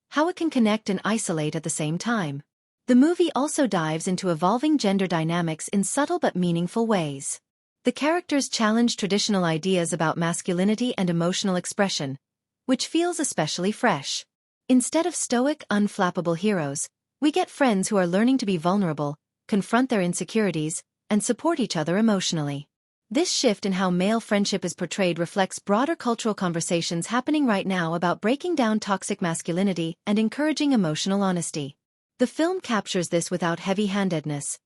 how it can connect and isolate at the same time. The movie also dives into evolving gender dynamics in subtle but meaningful ways. The characters challenge traditional ideas about masculinity and emotional expression, which feels especially fresh. Instead of stoic, unflappable heroes, we get friends who are learning to be vulnerable, confront their insecurities, and support each other emotionally. This shift in how male friendship is portrayed reflects broader cultural conversations happening right now about breaking down toxic masculinity and encouraging emotional honesty. The film captures this without heavy-handedness.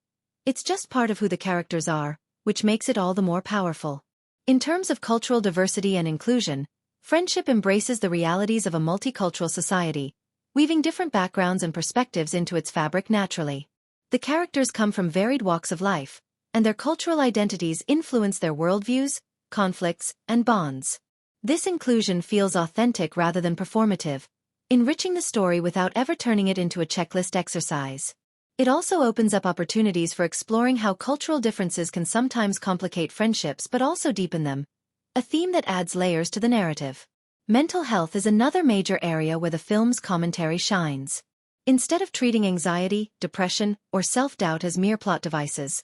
It's just part of who the characters are, which makes it all the more powerful. In terms of cultural diversity and inclusion, Friendship embraces the realities of a multicultural society, weaving different backgrounds and perspectives into its fabric naturally. The characters come from varied walks of life, and their cultural identities influence their worldviews, conflicts, and bonds. This inclusion feels authentic rather than performative, enriching the story without ever turning it into a checklist exercise. It also opens up opportunities for exploring how cultural differences can sometimes complicate friendships but also deepen them, a theme that adds layers to the narrative. Mental health is another major area where the film's commentary shines. Instead of treating anxiety, depression, or self-doubt as mere plot devices,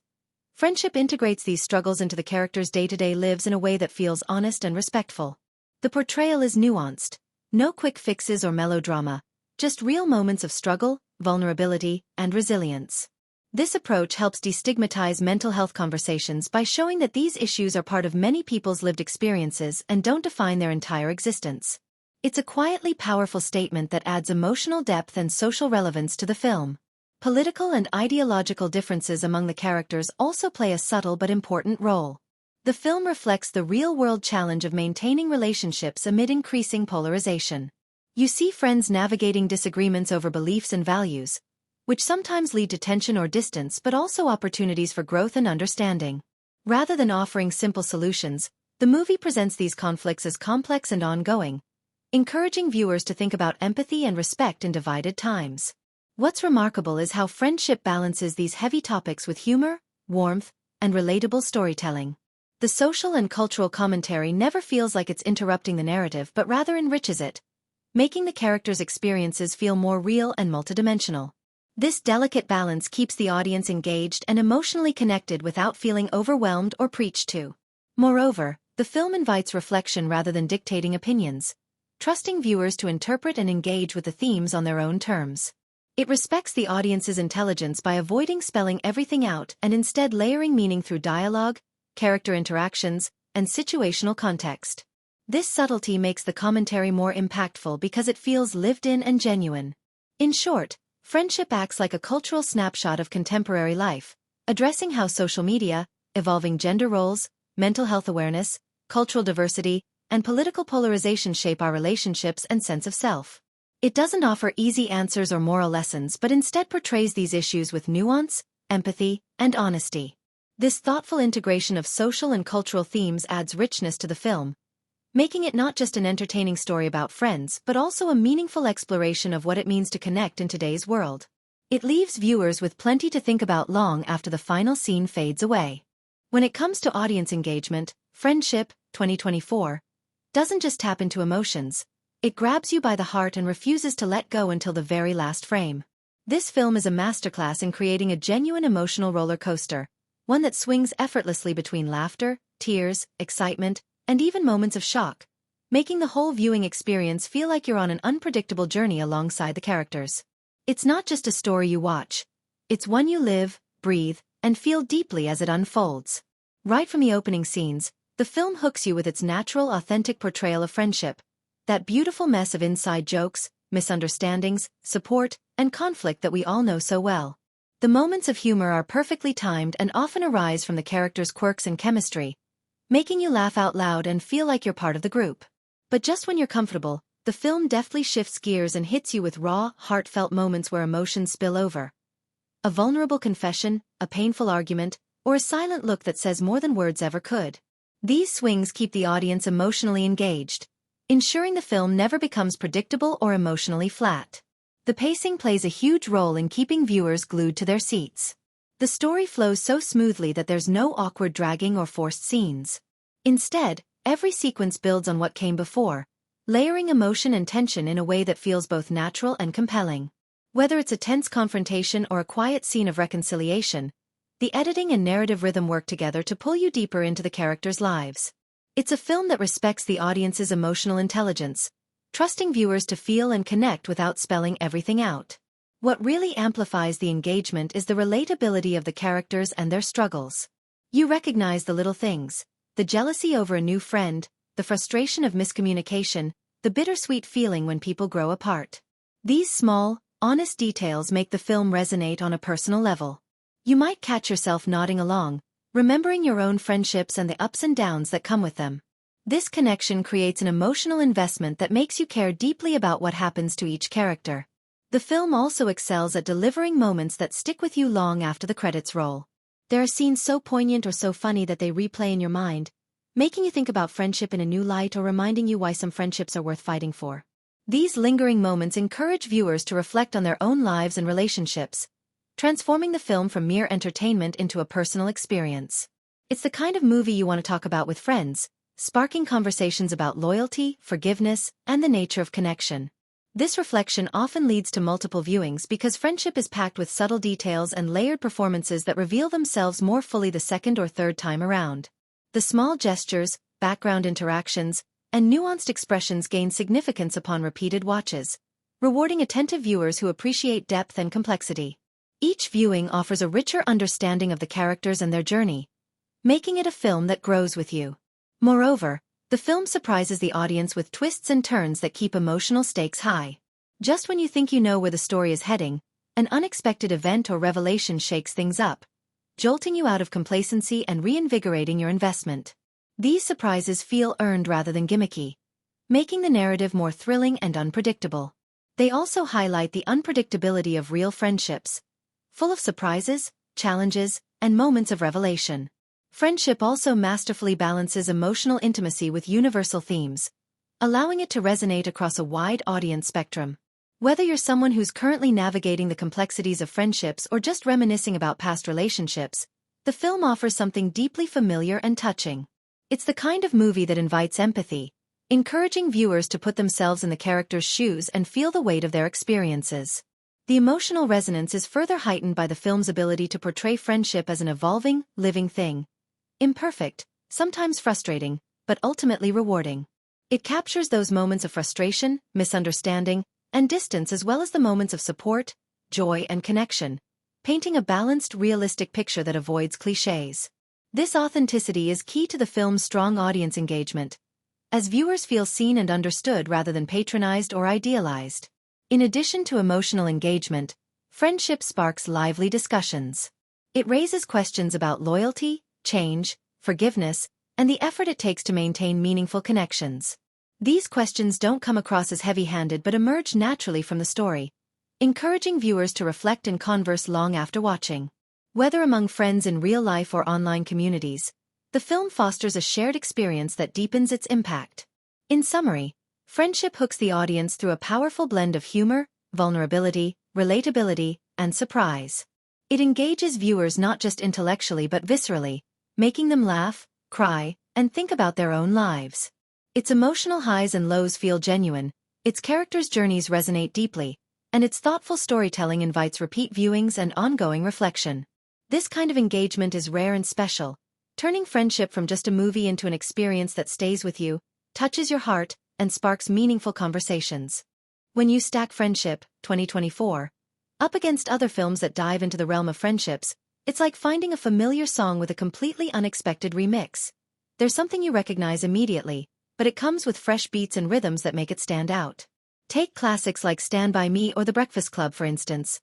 Friendship integrates these struggles into the characters' day-to-day lives in a way that feels honest and respectful. The portrayal is nuanced, no quick fixes or melodrama, just real moments of struggle, vulnerability, and resilience. This approach helps destigmatize mental health conversations by showing that these issues are part of many people's lived experiences and don't define their entire existence. It's a quietly powerful statement that adds emotional depth and social relevance to the film. Political and ideological differences among the characters also play a subtle but important role. The film reflects the real-world challenge of maintaining relationships amid increasing polarization. You see friends navigating disagreements over beliefs and values, which sometimes lead to tension or distance but also opportunities for growth and understanding. Rather than offering simple solutions, the movie presents these conflicts as complex and ongoing, encouraging viewers to think about empathy and respect in divided times. What's remarkable is how friendship balances these heavy topics with humor, warmth, and relatable storytelling. The social and cultural commentary never feels like it's interrupting the narrative but rather enriches it, making the characters' experiences feel more real and multidimensional. This delicate balance keeps the audience engaged and emotionally connected without feeling overwhelmed or preached to. Moreover, the film invites reflection rather than dictating opinions, trusting viewers to interpret and engage with the themes on their own terms. It respects the audience's intelligence by avoiding spelling everything out and instead layering meaning through dialogue, character interactions, and situational context. This subtlety makes the commentary more impactful because it feels lived in and genuine. In short, friendship acts like a cultural snapshot of contemporary life, addressing how social media, evolving gender roles, mental health awareness, cultural diversity, and political polarization shape our relationships and sense of self. It doesn't offer easy answers or moral lessons but instead portrays these issues with nuance, empathy, and honesty. This thoughtful integration of social and cultural themes adds richness to the film, making it not just an entertaining story about friends but also a meaningful exploration of what it means to connect in today's world. It leaves viewers with plenty to think about long after the final scene fades away. When it comes to audience engagement, Friendship, 2024, doesn't just tap into emotions. It grabs you by the heart and refuses to let go until the very last frame. This film is a masterclass in creating a genuine emotional roller coaster, one that swings effortlessly between laughter, tears, excitement, and even moments of shock, making the whole viewing experience feel like you're on an unpredictable journey alongside the characters. It's not just a story you watch. It's one you live, breathe, and feel deeply as it unfolds. Right from the opening scenes, the film hooks you with its natural, authentic portrayal of friendship, that beautiful mess of inside jokes, misunderstandings, support, and conflict that we all know so well. The moments of humor are perfectly timed and often arise from the characters' quirks and chemistry, making you laugh out loud and feel like you're part of the group. But just when you're comfortable, the film deftly shifts gears and hits you with raw, heartfelt moments where emotions spill over. A vulnerable confession, a painful argument, or a silent look that says more than words ever could. These swings keep the audience emotionally engaged, ensuring the film never becomes predictable or emotionally flat. The pacing plays a huge role in keeping viewers glued to their seats. The story flows so smoothly that there's no awkward dragging or forced scenes. Instead, every sequence builds on what came before, layering emotion and tension in a way that feels both natural and compelling. Whether it's a tense confrontation or a quiet scene of reconciliation, the editing and narrative rhythm work together to pull you deeper into the characters' lives. It's a film that respects the audience's emotional intelligence, trusting viewers to feel and connect without spelling everything out. What really amplifies the engagement is the relatability of the characters and their struggles. You recognize the little things, the jealousy over a new friend, the frustration of miscommunication, the bittersweet feeling when people grow apart. These small, honest details make the film resonate on a personal level. You might catch yourself nodding along, remembering your own friendships and the ups and downs that come with them. This connection creates an emotional investment that makes you care deeply about what happens to each character. The film also excels at delivering moments that stick with you long after the credits roll. There are scenes so poignant or so funny that they replay in your mind, making you think about friendship in a new light or reminding you why some friendships are worth fighting for. These lingering moments encourage viewers to reflect on their own lives and relationships, transforming the film from mere entertainment into a personal experience. It's the kind of movie you want to talk about with friends, sparking conversations about loyalty, forgiveness, and the nature of connection. This reflection often leads to multiple viewings because friendship is packed with subtle details and layered performances that reveal themselves more fully the second or third time around. The small gestures, background interactions, and nuanced expressions gain significance upon repeated watches, rewarding attentive viewers who appreciate depth and complexity. Each viewing offers a richer understanding of the characters and their journey, making it a film that grows with you. Moreover, the film surprises the audience with twists and turns that keep emotional stakes high. Just when you think you know where the story is heading, an unexpected event or revelation shakes things up, jolting you out of complacency and reinvigorating your investment. These surprises feel earned rather than gimmicky, making the narrative more thrilling and unpredictable. They also highlight the unpredictability of real friendships, full of surprises, challenges, and moments of revelation. Friendship also masterfully balances emotional intimacy with universal themes, allowing it to resonate across a wide audience spectrum. Whether you're someone who's currently navigating the complexities of friendships or just reminiscing about past relationships, the film offers something deeply familiar and touching. It's the kind of movie that invites empathy, encouraging viewers to put themselves in the characters' shoes and feel the weight of their experiences. The emotional resonance is further heightened by the film's ability to portray friendship as an evolving, living thing. Imperfect, sometimes frustrating, but ultimately rewarding. It captures those moments of frustration, misunderstanding, and distance as well as the moments of support, joy and connection, painting a balanced, realistic picture that avoids clichés. This authenticity is key to the film's strong audience engagement, as viewers feel seen and understood rather than patronized or idealized. In addition to emotional engagement, friendship sparks lively discussions. It raises questions about loyalty, change, forgiveness, and the effort it takes to maintain meaningful connections. These questions don't come across as heavy-handed but emerge naturally from the story, encouraging viewers to reflect and converse long after watching. Whether among friends in real life or online communities, the film fosters a shared experience that deepens its impact. In summary, friendship hooks the audience through a powerful blend of humor, vulnerability, relatability, and surprise. It engages viewers not just intellectually but viscerally, making them laugh, cry, and think about their own lives. Its emotional highs and lows feel genuine, its characters' journeys resonate deeply, and its thoughtful storytelling invites repeat viewings and ongoing reflection. This kind of engagement is rare and special, turning friendship from just a movie into an experience that stays with you, touches your heart, and sparks meaningful conversations. When you stack Friendship, 2024, up against other films that dive into the realm of friendships, it's like finding a familiar song with a completely unexpected remix. There's something you recognize immediately, but it comes with fresh beats and rhythms that make it stand out. Take classics like Stand By Me or The Breakfast Club for instance.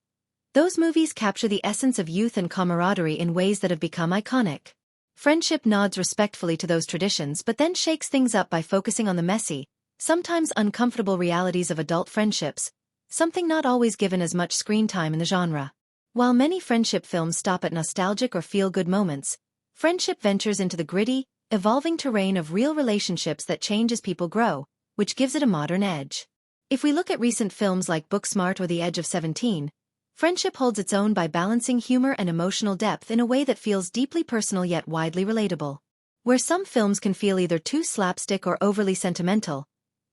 Those movies capture the essence of youth and camaraderie in ways that have become iconic. Friendship nods respectfully to those traditions but then shakes things up by focusing on the messy, sometimes uncomfortable realities of adult friendships, something not always given as much screen time in the genre. While many friendship films stop at nostalgic or feel-good moments, Friendship ventures into the gritty, evolving terrain of real relationships that change as people grow, which gives it a modern edge. If we look at recent films like Booksmart or The Edge of 17, Friendship holds its own by balancing humor and emotional depth in a way that feels deeply personal yet widely relatable. Where some films can feel either too slapstick or overly sentimental,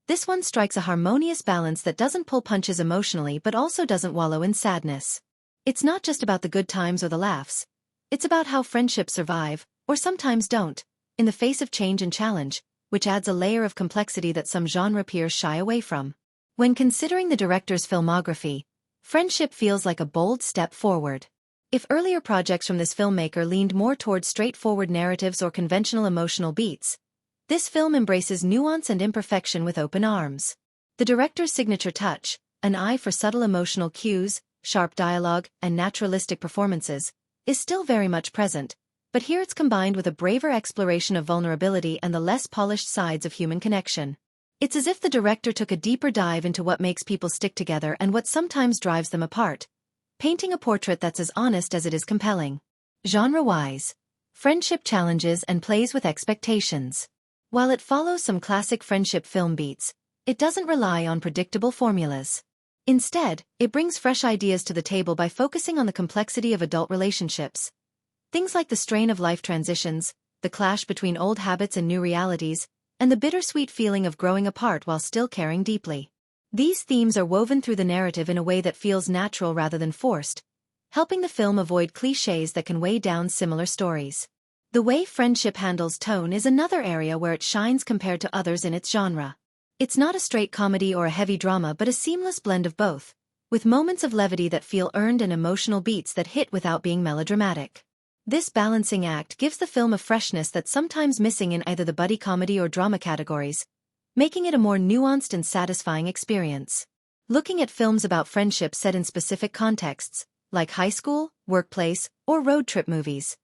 this one strikes a harmonious balance that doesn't pull punches emotionally but also doesn't wallow in sadness. It's not just about the good times or the laughs. It's about how friendships survive, or sometimes don't, in the face of change and challenge, which adds a layer of complexity that some genre peers shy away from. When considering the director's filmography, Friendship feels like a bold step forward. If earlier projects from this filmmaker leaned more towards straightforward narratives or conventional emotional beats, this film embraces nuance and imperfection with open arms. The director's signature touch, an eye for subtle emotional cues, sharp dialogue, and naturalistic performances, is still very much present, but here it's combined with a braver exploration of vulnerability and the less polished sides of human connection. It's as if the director took a deeper dive into what makes people stick together and what sometimes drives them apart, painting a portrait that's as honest as it is compelling. Genre-wise, Friendship challenges and plays with expectations. While it follows some classic friendship film beats, it doesn't rely on predictable formulas. Instead, it brings fresh ideas to the table by focusing on the complexity of adult relationships. Things like the strain of life transitions, the clash between old habits and new realities, and the bittersweet feeling of growing apart while still caring deeply. These themes are woven through the narrative in a way that feels natural rather than forced, helping the film avoid clichés that can weigh down similar stories. The way Friendship handles tone is another area where it shines compared to others in its genre. It's not a straight comedy or a heavy drama but a seamless blend of both, with moments of levity that feel earned and emotional beats that hit without being melodramatic. This balancing act gives the film a freshness that's sometimes missing in either the buddy comedy or drama categories, making it a more nuanced and satisfying experience. Looking at films about friendship set in specific contexts, like high school, workplace, or road trip movies,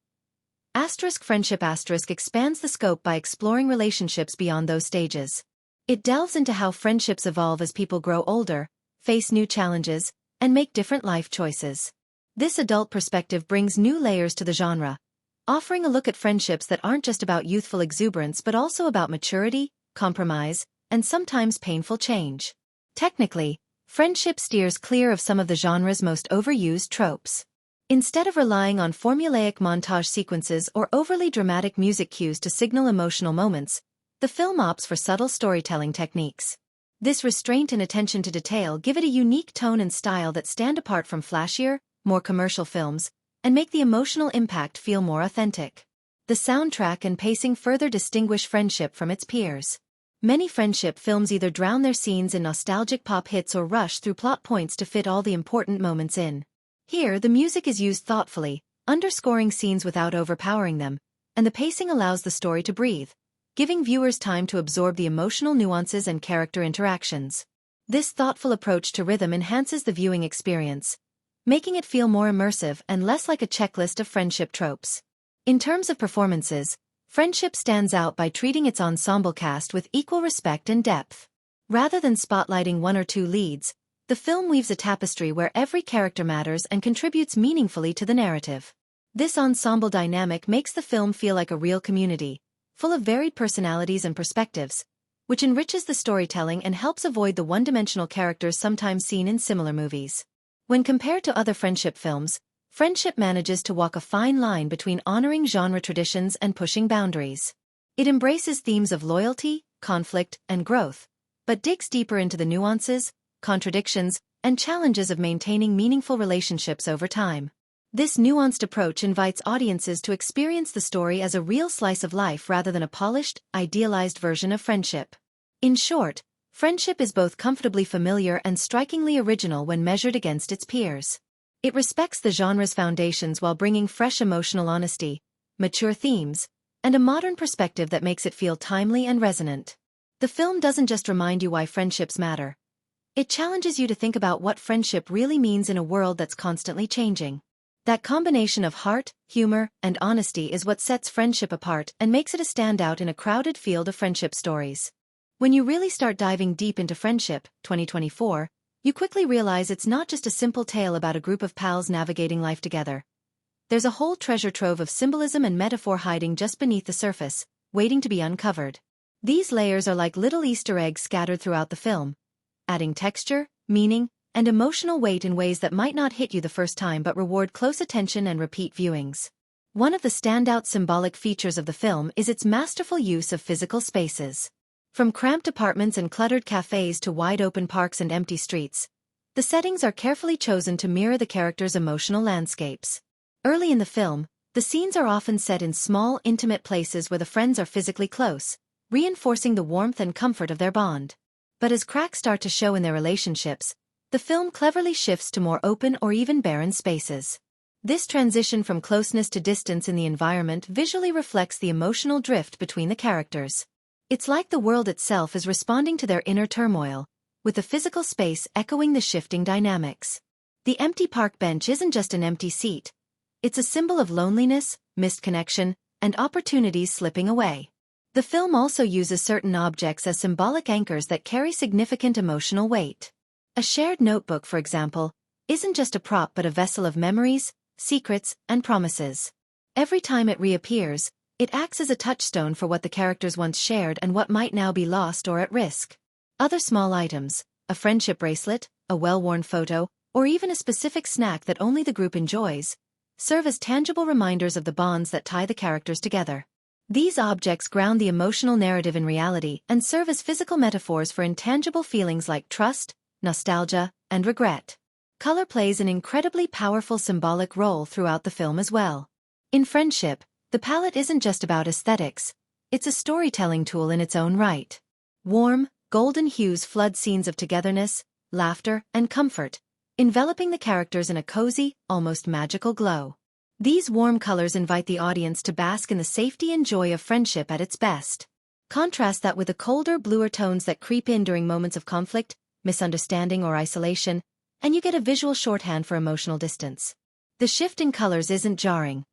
Friendship expands the scope by exploring relationships beyond those stages. It delves into how friendships evolve as people grow older, face new challenges, and make different life choices. This adult perspective brings new layers to the genre, offering a look at friendships that aren't just about youthful exuberance but also about maturity, compromise, and sometimes painful change. Technically, Friendship steers clear of some of the genre's most overused tropes. Instead of relying on formulaic montage sequences or overly dramatic music cues to signal emotional moments, the film opts for subtle storytelling techniques. This restraint and attention to detail give it a unique tone and style that stand apart from flashier, more commercial films, and make the emotional impact feel more authentic. The soundtrack and pacing further distinguish Friendship from its peers. Many friendship films either drown their scenes in nostalgic pop hits or rush through plot points to fit all the important moments in. Here, the music is used thoughtfully, underscoring scenes without overpowering them, and the pacing allows the story to breathe, giving viewers time to absorb the emotional nuances and character interactions. This thoughtful approach to rhythm enhances the viewing experience, making it feel more immersive and less like a checklist of friendship tropes. In terms of performances, Friendship stands out by treating its ensemble cast with equal respect and depth. Rather than spotlighting one or two leads, the film weaves a tapestry where every character matters and contributes meaningfully to the narrative. This ensemble dynamic makes the film feel like a real community, full of varied personalities and perspectives, which enriches the storytelling and helps avoid the one-dimensional characters sometimes seen in similar movies. When compared to other friendship films, Friendship manages to walk a fine line between honoring genre traditions and pushing boundaries. It embraces themes of loyalty, conflict, and growth, but digs deeper into the nuances, contradictions, and challenges of maintaining meaningful relationships over time. This nuanced approach invites audiences to experience the story as a real slice of life rather than a polished, idealized version of friendship. In short, Friendship is both comfortably familiar and strikingly original when measured against its peers. It respects the genre's foundations while bringing fresh emotional honesty, mature themes, and a modern perspective that makes it feel timely and resonant. The film doesn't just remind you why friendships matter. It challenges you to think about what friendship really means in a world that's constantly changing. That combination of heart, humor, and honesty is what sets Friendship apart and makes it a standout in a crowded field of friendship stories. When you really start diving deep into Friendship, 2024, you quickly realize it's not just a simple tale about a group of pals navigating life together. There's a whole treasure trove of symbolism and metaphor hiding just beneath the surface, waiting to be uncovered. These layers are like little Easter eggs scattered throughout the film, adding texture, meaning, and emotional weight in ways that might not hit you the first time but reward close attention and repeat viewings. One of the standout symbolic features of the film is its masterful use of physical spaces. From cramped apartments and cluttered cafes to wide-open parks and empty streets, the settings are carefully chosen to mirror the characters' emotional landscapes. Early in the film, the scenes are often set in small, intimate places where the friends are physically close, reinforcing the warmth and comfort of their bond. But as cracks start to show in their relationships, the film cleverly shifts to more open or even barren spaces. This transition from closeness to distance in the environment visually reflects the emotional drift between the characters. It's like the world itself is responding to their inner turmoil, with the physical space echoing the shifting dynamics. The empty park bench isn't just an empty seat. It's a symbol of loneliness, missed connection, and opportunities slipping away. The film also uses certain objects as symbolic anchors that carry significant emotional weight. A shared notebook, for example, isn't just a prop but a vessel of memories, secrets, and promises. Every time it reappears, it acts as a touchstone for what the characters once shared and what might now be lost or at risk. Other small items, a friendship bracelet, a well-worn photo, or even a specific snack that only the group enjoys, serve as tangible reminders of the bonds that tie the characters together. These objects ground the emotional narrative in reality and serve as physical metaphors for intangible feelings like trust, nostalgia, and regret. Color plays an incredibly powerful symbolic role throughout the film as well. In Friendship, the palette isn't just about aesthetics, it's a storytelling tool in its own right. Warm, golden hues flood scenes of togetherness, laughter, and comfort, enveloping the characters in a cozy, almost magical glow. These warm colors invite the audience to bask in the safety and joy of friendship at its best. Contrast that with the colder, bluer tones that creep in during moments of conflict, misunderstanding, or isolation, and you get a visual shorthand for emotional distance. The shift in colors isn't jarring.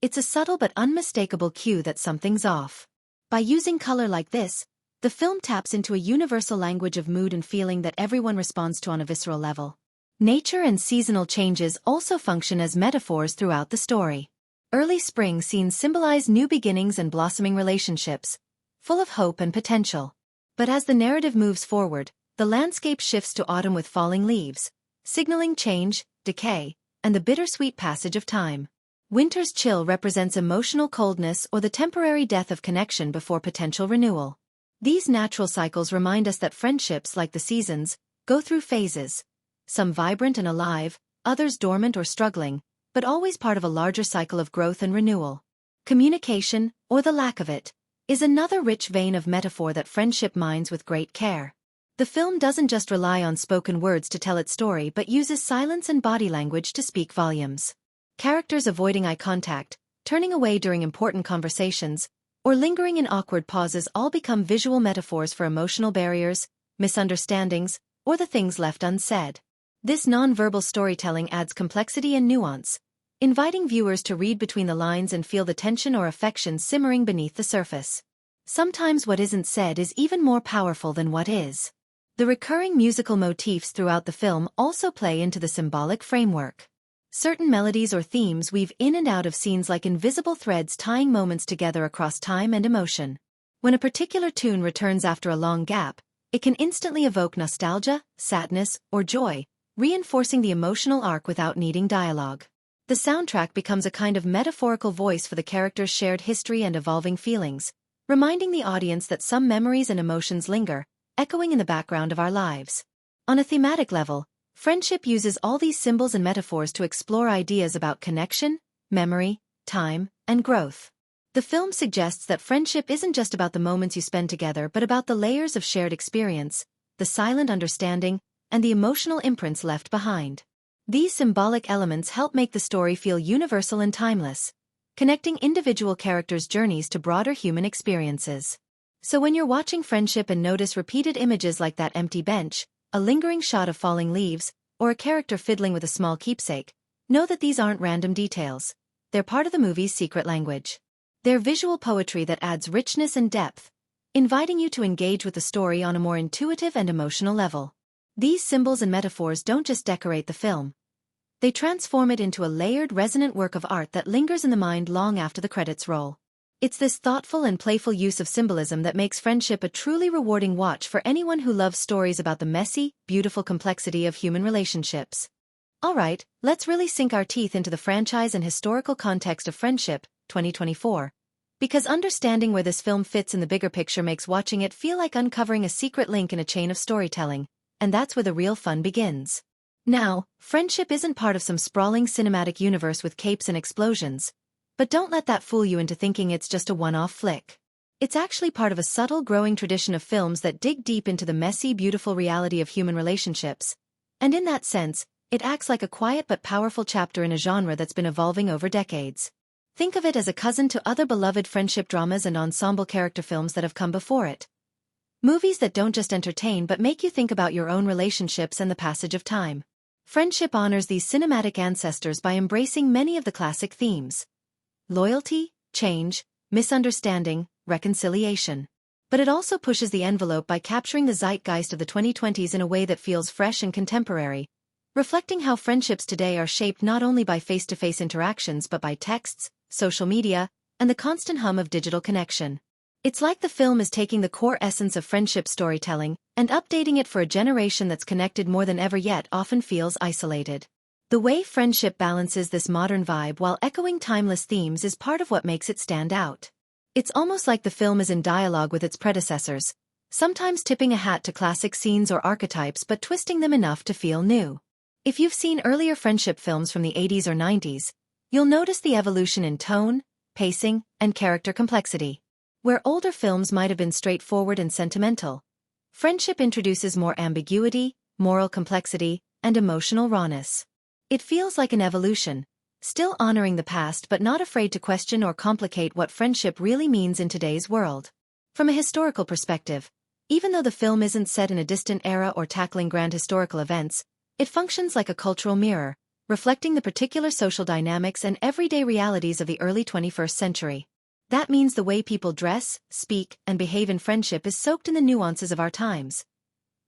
It's a subtle but unmistakable cue that something's off. By using color like this, the film taps into a universal language of mood and feeling that everyone responds to on a visceral level. Nature and seasonal changes also function as metaphors throughout the story. Early spring scenes symbolize new beginnings and blossoming relationships, full of hope and potential. But as the narrative moves forward, the landscape shifts to autumn with falling leaves, signaling change, decay, and the bittersweet passage of time. Winter's chill represents emotional coldness or the temporary death of connection before potential renewal. These natural cycles remind us that friendships, like the seasons, go through phases, some vibrant and alive, others dormant or struggling, but always part of a larger cycle of growth and renewal. Communication, or the lack of it, is another rich vein of metaphor that friendship mines with great care. The film doesn't just rely on spoken words to tell its story but uses silence and body language to speak volumes. Characters avoiding eye contact, turning away during important conversations, or lingering in awkward pauses all become visual metaphors for emotional barriers, misunderstandings, or the things left unsaid. This non-verbal storytelling adds complexity and nuance, inviting viewers to read between the lines and feel the tension or affection simmering beneath the surface. Sometimes what isn't said is even more powerful than what is. The recurring musical motifs throughout the film also play into the symbolic framework. Certain melodies or themes weave in and out of scenes like invisible threads tying moments together across time and emotion. When a particular tune returns after a long gap, it can instantly evoke nostalgia, sadness, or joy, reinforcing the emotional arc without needing dialogue. The soundtrack becomes a kind of metaphorical voice for the characters' shared history and evolving feelings, reminding the audience that some memories and emotions linger, echoing in the background of our lives. On a thematic level, friendship uses all these symbols and metaphors to explore ideas about connection, memory, time, and growth. The film suggests that friendship isn't just about the moments you spend together but about the layers of shared experience, the silent understanding, and the emotional imprints left behind. These symbolic elements help make the story feel universal and timeless, connecting individual characters' journeys to broader human experiences. So when you're watching Friendship and notice repeated images like that empty bench, a lingering shot of falling leaves, or a character fiddling with a small keepsake, know that these aren't random details. They're part of the movie's secret language. They're visual poetry that adds richness and depth, inviting you to engage with the story on a more intuitive and emotional level. These symbols and metaphors don't just decorate the film. They transform it into a layered, resonant work of art that lingers in the mind long after the credits roll. It's this thoughtful and playful use of symbolism that makes Friendship a truly rewarding watch for anyone who loves stories about the messy, beautiful complexity of human relationships. Alright, let's really sink our teeth into the franchise and historical context of Friendship, 2024. Because understanding where this film fits in the bigger picture makes watching it feel like uncovering a secret link in a chain of storytelling, and that's where the real fun begins. Now, Friendship isn't part of some sprawling cinematic universe with capes and explosions, but don't let that fool you into thinking it's just a one-off flick. It's actually part of a subtle, growing tradition of films that dig deep into the messy, beautiful reality of human relationships, and in that sense, it acts like a quiet but powerful chapter in a genre that's been evolving over decades. Think of it as a cousin to other beloved friendship dramas and ensemble character films that have come before it. Movies that don't just entertain but make you think about your own relationships and the passage of time. Friendship honors these cinematic ancestors by embracing many of the classic themes: loyalty, change, misunderstanding, reconciliation. But it also pushes the envelope by capturing the zeitgeist of the 2020s in a way that feels fresh and contemporary, reflecting how friendships today are shaped not only by face-to-face interactions but by texts, social media, and the constant hum of digital connection. It's like the film is taking the core essence of friendship storytelling and updating it for a generation that's connected more than ever yet often feels isolated. The way Friendship balances this modern vibe while echoing timeless themes is part of what makes it stand out. It's almost like the film is in dialogue with its predecessors, sometimes tipping a hat to classic scenes or archetypes but twisting them enough to feel new. If you've seen earlier friendship films from the 80s or 90s, you'll notice the evolution in tone, pacing, and character complexity. Where older films might have been straightforward and sentimental, Friendship introduces more ambiguity, moral complexity, and emotional rawness. It feels like an evolution, still honoring the past but not afraid to question or complicate what friendship really means in today's world. From a historical perspective, even though the film isn't set in a distant era or tackling grand historical events, it functions like a cultural mirror, reflecting the particular social dynamics and everyday realities of the early 21st century. That means the way people dress, speak, and behave in friendship is soaked in the nuances of our times.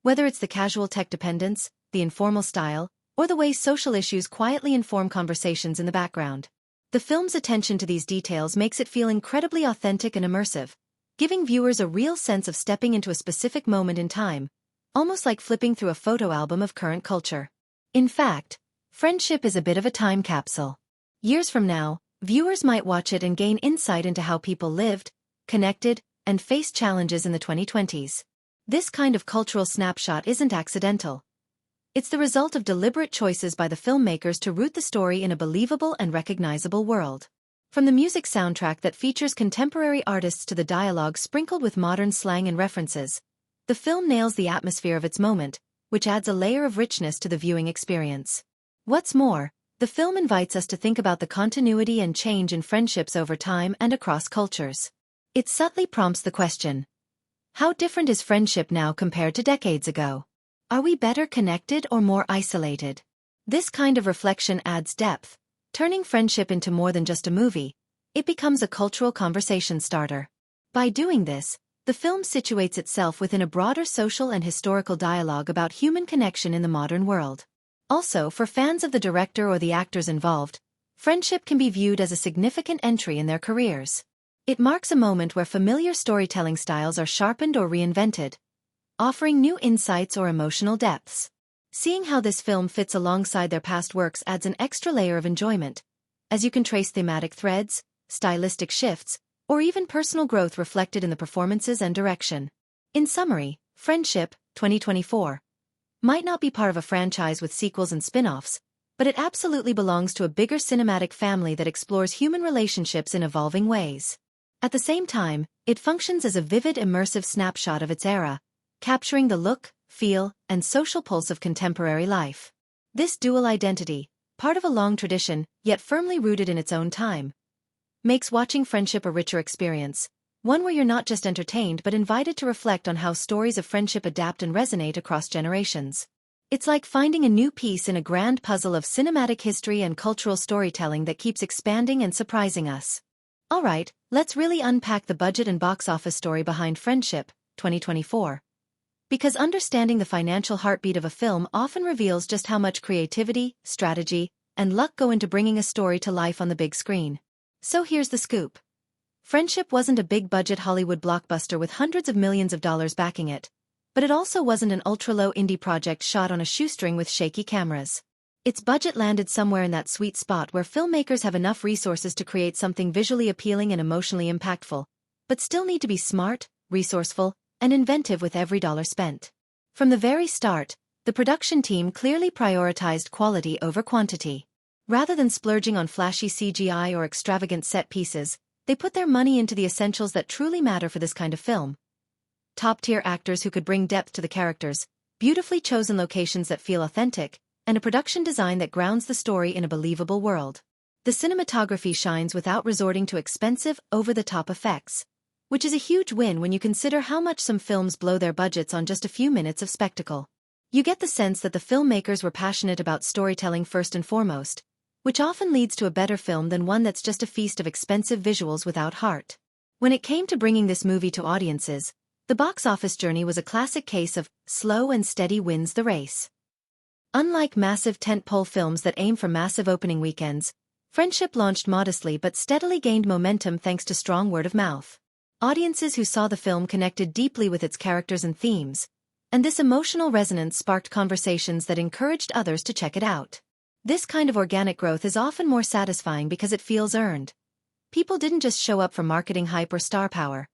Whether it's the casual tech dependence, the informal style, or the way social issues quietly inform conversations in the background. The film's attention to these details makes it feel incredibly authentic and immersive, giving viewers a real sense of stepping into a specific moment in time, almost like flipping through a photo album of current culture. In fact, Friendship is a bit of a time capsule. Years from now, viewers might watch it and gain insight into how people lived, connected, and faced challenges in the 2020s. This kind of cultural snapshot isn't accidental. It's the result of deliberate choices by the filmmakers to root the story in a believable and recognizable world. From the music soundtrack that features contemporary artists to the dialogue sprinkled with modern slang and references, the film nails the atmosphere of its moment, which adds a layer of richness to the viewing experience. What's more, the film invites us to think about the continuity and change in friendships over time and across cultures. It subtly prompts the question: how different is friendship now compared to decades ago? Are we better connected or more isolated? This kind of reflection adds depth, turning friendship into more than just a movie. It becomes a cultural conversation starter. By doing this, the film situates itself within a broader social and historical dialogue about human connection in the modern world. Also, for fans of the director or the actors involved, Friendship can be viewed as a significant entry in their careers. It marks a moment where familiar storytelling styles are sharpened or reinvented, offering new insights or emotional depths. Seeing how this film fits alongside their past works adds an extra layer of enjoyment, as you can trace thematic threads, stylistic shifts, or even personal growth reflected in the performances and direction. In summary, Friendship, 2024, might not be part of a franchise with sequels and spin-offs, but it absolutely belongs to a bigger cinematic family that explores human relationships in evolving ways. At the same time, it functions as a vivid, immersive snapshot of its era, capturing the look, feel, and social pulse of contemporary life. This dual identity, part of a long tradition, yet firmly rooted in its own time, makes watching Friendship a richer experience, one where you're not just entertained but invited to reflect on how stories of friendship adapt and resonate across generations. It's like finding a new piece in a grand puzzle of cinematic history and cultural storytelling that keeps expanding and surprising us. Alright, let's really unpack the budget and box office story behind Friendship, 2024. Because understanding the financial heartbeat of a film often reveals just how much creativity, strategy, and luck go into bringing a story to life on the big screen. So here's the scoop. Friendship wasn't a big-budget Hollywood blockbuster with hundreds of millions of dollars backing it, but it also wasn't an ultra-low indie project shot on a shoestring with shaky cameras. Its budget landed somewhere in that sweet spot where filmmakers have enough resources to create something visually appealing and emotionally impactful, but still need to be smart, resourceful, and inventive with every dollar spent. From the very start, the production team clearly prioritized quality over quantity. Rather than splurging on flashy CGI or extravagant set pieces, they put their money into the essentials that truly matter for this kind of film. Top-tier actors who could bring depth to the characters, beautifully chosen locations that feel authentic, and a production design that grounds the story in a believable world. The cinematography shines without resorting to expensive, over-the-top effects, which is a huge win when you consider how much some films blow their budgets on just a few minutes of spectacle. You get the sense that the filmmakers were passionate about storytelling first and foremost, which often leads to a better film than one that's just a feast of expensive visuals without heart. When it came to bringing this movie to audiences, the box office journey was a classic case of slow and steady wins the race. Unlike massive tentpole films that aim for massive opening weekends, Friendship launched modestly but steadily gained momentum thanks to strong word of mouth. Audiences who saw the film connected deeply with its characters and themes, and this emotional resonance sparked conversations that encouraged others to check it out. This kind of organic growth is often more satisfying because it feels earned. People didn't just show up for marketing hype or star power.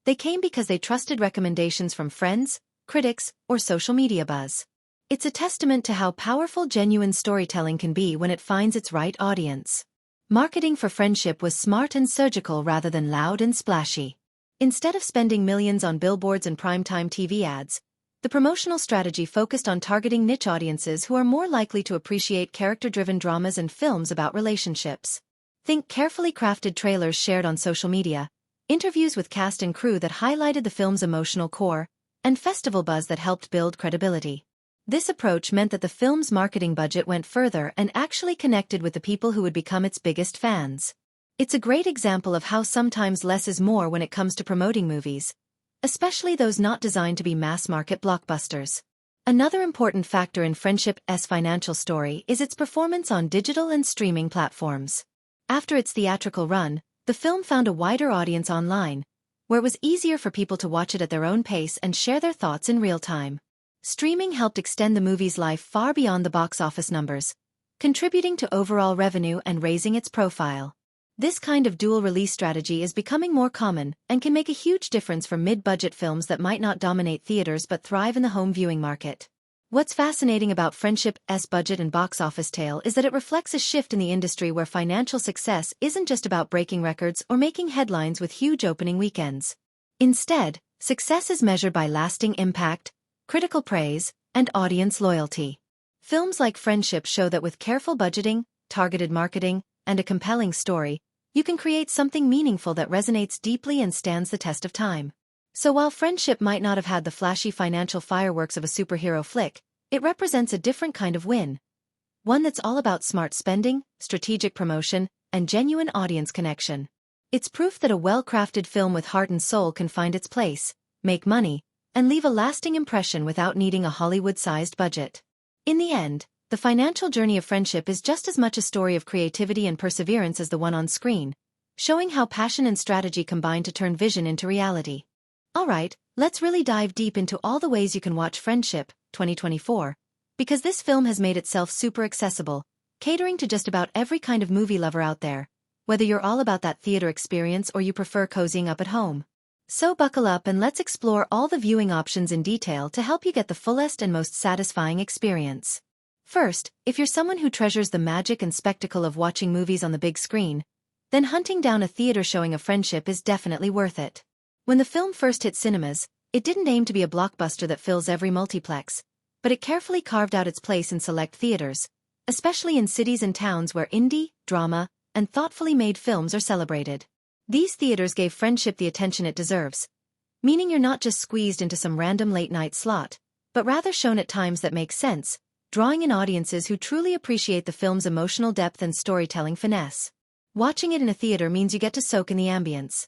They came because they trusted recommendations from friends, critics, or social media buzz. It's a testament to how powerful genuine storytelling can be when it finds its right audience. Marketing for Friendship was smart and surgical rather than loud and splashy. Instead of spending millions on billboards and primetime TV ads, the promotional strategy focused on targeting niche audiences who are more likely to appreciate character-driven dramas and films about relationships. Think carefully crafted trailers shared on social media, interviews with cast and crew that highlighted the film's emotional core, and festival buzz that helped build credibility. This approach meant that the film's marketing budget went further and actually connected with the people who would become its biggest fans. It's a great example of how sometimes less is more when it comes to promoting movies, especially those not designed to be mass-market blockbusters. Another important factor in Friendship's financial story is its performance on digital and streaming platforms. After its theatrical run, the film found a wider audience online, where it was easier for people to watch it at their own pace and share their thoughts in real time. streaming helped extend the movie's life far beyond the box office numbers, contributing to overall revenue and raising its profile. This kind of dual-release strategy is becoming more common and can make a huge difference for mid-budget films that might not dominate theaters but thrive in the home viewing market. What's fascinating about Friendship's budget and box office tale is that it reflects a shift in the industry where financial success isn't just about breaking records or making headlines with huge opening weekends. Instead, success is measured by lasting impact, critical praise, and audience loyalty. Films like Friendship show that with careful budgeting, targeted marketing, and a compelling story, you can create something meaningful that resonates deeply and stands the test of time. So while Friendship might not have had the flashy financial fireworks of a superhero flick, it represents a different kind of win. One that's all about smart spending, strategic promotion, and genuine audience connection. It's proof that a well-crafted film with heart and soul can find its place, make money, and leave a lasting impression without needing a Hollywood-sized budget. In the end, the financial journey of Friendship is just as much a story of creativity and perseverance as the one on screen, showing how passion and strategy combine to turn vision into reality. Alright, let's really dive deep into all the ways you can watch Friendship, 2024, because this film has made itself super accessible, catering to just about every kind of movie lover out there, whether you're all about that theater experience or you prefer cozying up at home. So buckle up and let's explore all the viewing options in detail to help you get the fullest and most satisfying experience. First, if you're someone who treasures the magic and spectacle of watching movies on the big screen, then hunting down a theater showing of Friendship is definitely worth it. When the film first hit cinemas, it didn't aim to be a blockbuster that fills every multiplex, but it carefully carved out its place in select theaters, especially in cities and towns where indie, drama, and thoughtfully made films are celebrated. These theaters gave Friendship the attention it deserves, meaning you're not just squeezed into some random late-night slot, but rather shown at times that make sense, drawing in audiences who truly appreciate the film's emotional depth and storytelling finesse. Watching it in a theater means you get to soak in the ambience.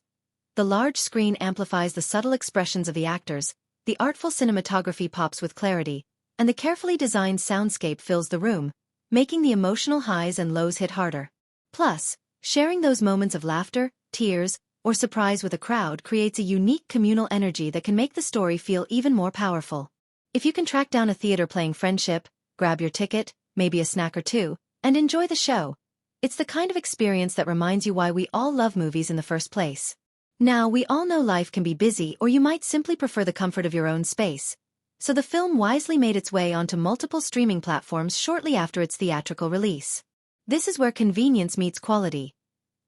The large screen amplifies the subtle expressions of the actors, the artful cinematography pops with clarity, and the carefully designed soundscape fills the room, making the emotional highs and lows hit harder. Plus, sharing those moments of laughter, tears, or surprise with a crowd creates a unique communal energy that can make the story feel even more powerful. If you can track down a theater playing Friendship, grab your ticket, maybe a snack or two, and enjoy the show. It's the kind of experience that reminds you why we all love movies in the first place. Now, we all know life can be busy, or you might simply prefer the comfort of your own space. So the film wisely made its way onto multiple streaming platforms shortly after its theatrical release. This is where convenience meets quality.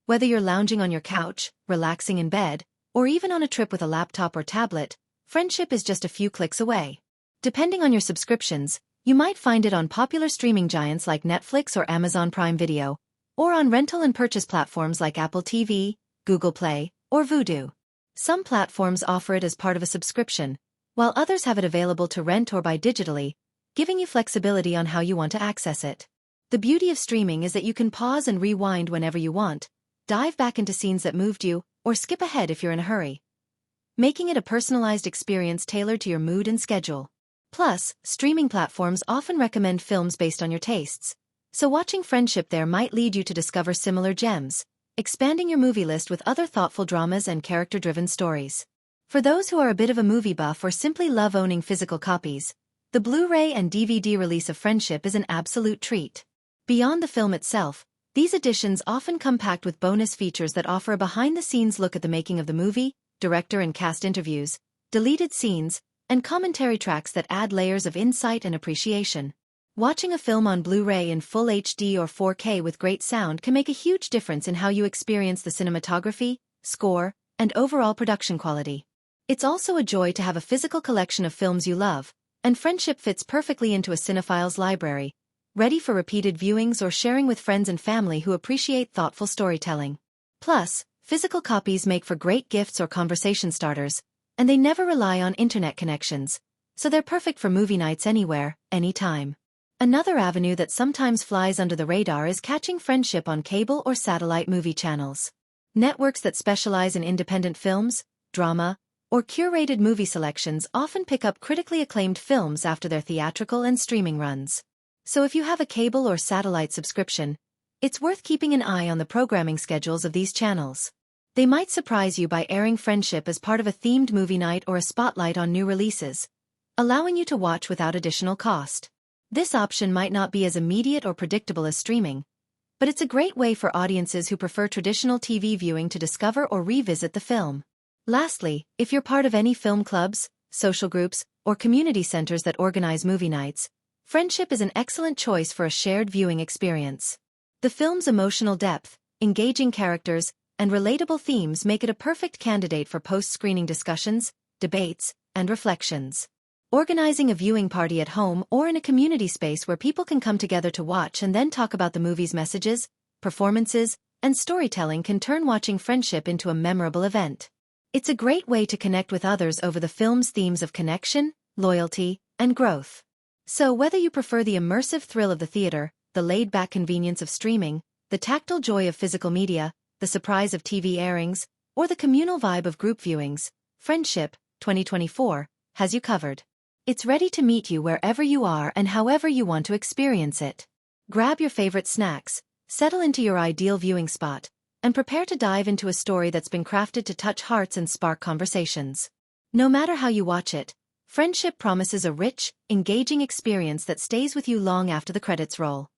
Whether you're lounging on your couch, relaxing in bed, or even on a trip with a laptop or tablet, Friendship is just a few clicks away. Depending on your subscriptions, you might find it on popular streaming giants like Netflix or Amazon Prime Video, or on rental and purchase platforms like Apple TV, Google Play, or Vudu. Some platforms offer it as part of a subscription, while others have it available to rent or buy digitally, giving you flexibility on how you want to access it. The beauty of streaming is that you can pause and rewind whenever you want, dive back into scenes that moved you, or skip ahead if you're in a hurry, making it a personalized experience tailored to your mood and schedule. Plus, streaming platforms often recommend films based on your tastes, so watching Friendship there might lead you to discover similar gems, expanding your movie list with other thoughtful dramas and character-driven stories. For those who are a bit of a movie buff or simply love owning physical copies, the Blu-ray and DVD release of Friendship is an absolute treat. Beyond the film itself, these editions often come packed with bonus features that offer a behind-the-scenes look at the making of the movie, director and cast interviews, deleted scenes, and commentary tracks that add layers of insight and appreciation. Watching a film on Blu-ray in full HD or 4K with great sound can make a huge difference in how you experience the cinematography, score, and overall production quality. It's also a joy to have a physical collection of films you love, and Friendship fits perfectly into a cinephile's library, ready for repeated viewings or sharing with friends and family who appreciate thoughtful storytelling. Plus, physical copies make for great gifts or conversation starters, and they never rely on internet connections, so they're perfect for movie nights anywhere, anytime. Another avenue that sometimes flies under the radar is catching Friendship on cable or satellite movie channels. Networks that specialize in independent films, drama, or curated movie selections often pick up critically acclaimed films after their theatrical and streaming runs. So if you have a cable or satellite subscription, it's worth keeping an eye on the programming schedules of these channels. They might surprise you by airing Friendship as part of a themed movie night or a spotlight on new releases, allowing you to watch without additional cost. This option might not be as immediate or predictable as streaming, but it's a great way for audiences who prefer traditional TV viewing to discover or revisit the film. Lastly, if you're part of any film clubs, social groups, or community centers that organize movie nights, Friendship is an excellent choice for a shared viewing experience. The film's emotional depth, engaging characters, and relatable themes make it a perfect candidate for post-screening discussions, debates, and reflections. Organizing a viewing party at home or in a community space where people can come together to watch and then talk about the movie's messages, performances, and storytelling can turn watching Friendship into a memorable event. It's a great way to connect with others over the film's themes of connection, loyalty, and growth. So whether you prefer the immersive thrill of the theater, the laid-back convenience of streaming, the tactile joy of physical media, the surprise of TV airings, or the communal vibe of group viewings, Friendship, 2024, has you covered. It's ready to meet you wherever you are and however you want to experience it. Grab your favorite snacks, settle into your ideal viewing spot, and prepare to dive into a story that's been crafted to touch hearts and spark conversations. No matter how you watch it, Friendship promises a rich, engaging experience that stays with you long after the credits roll.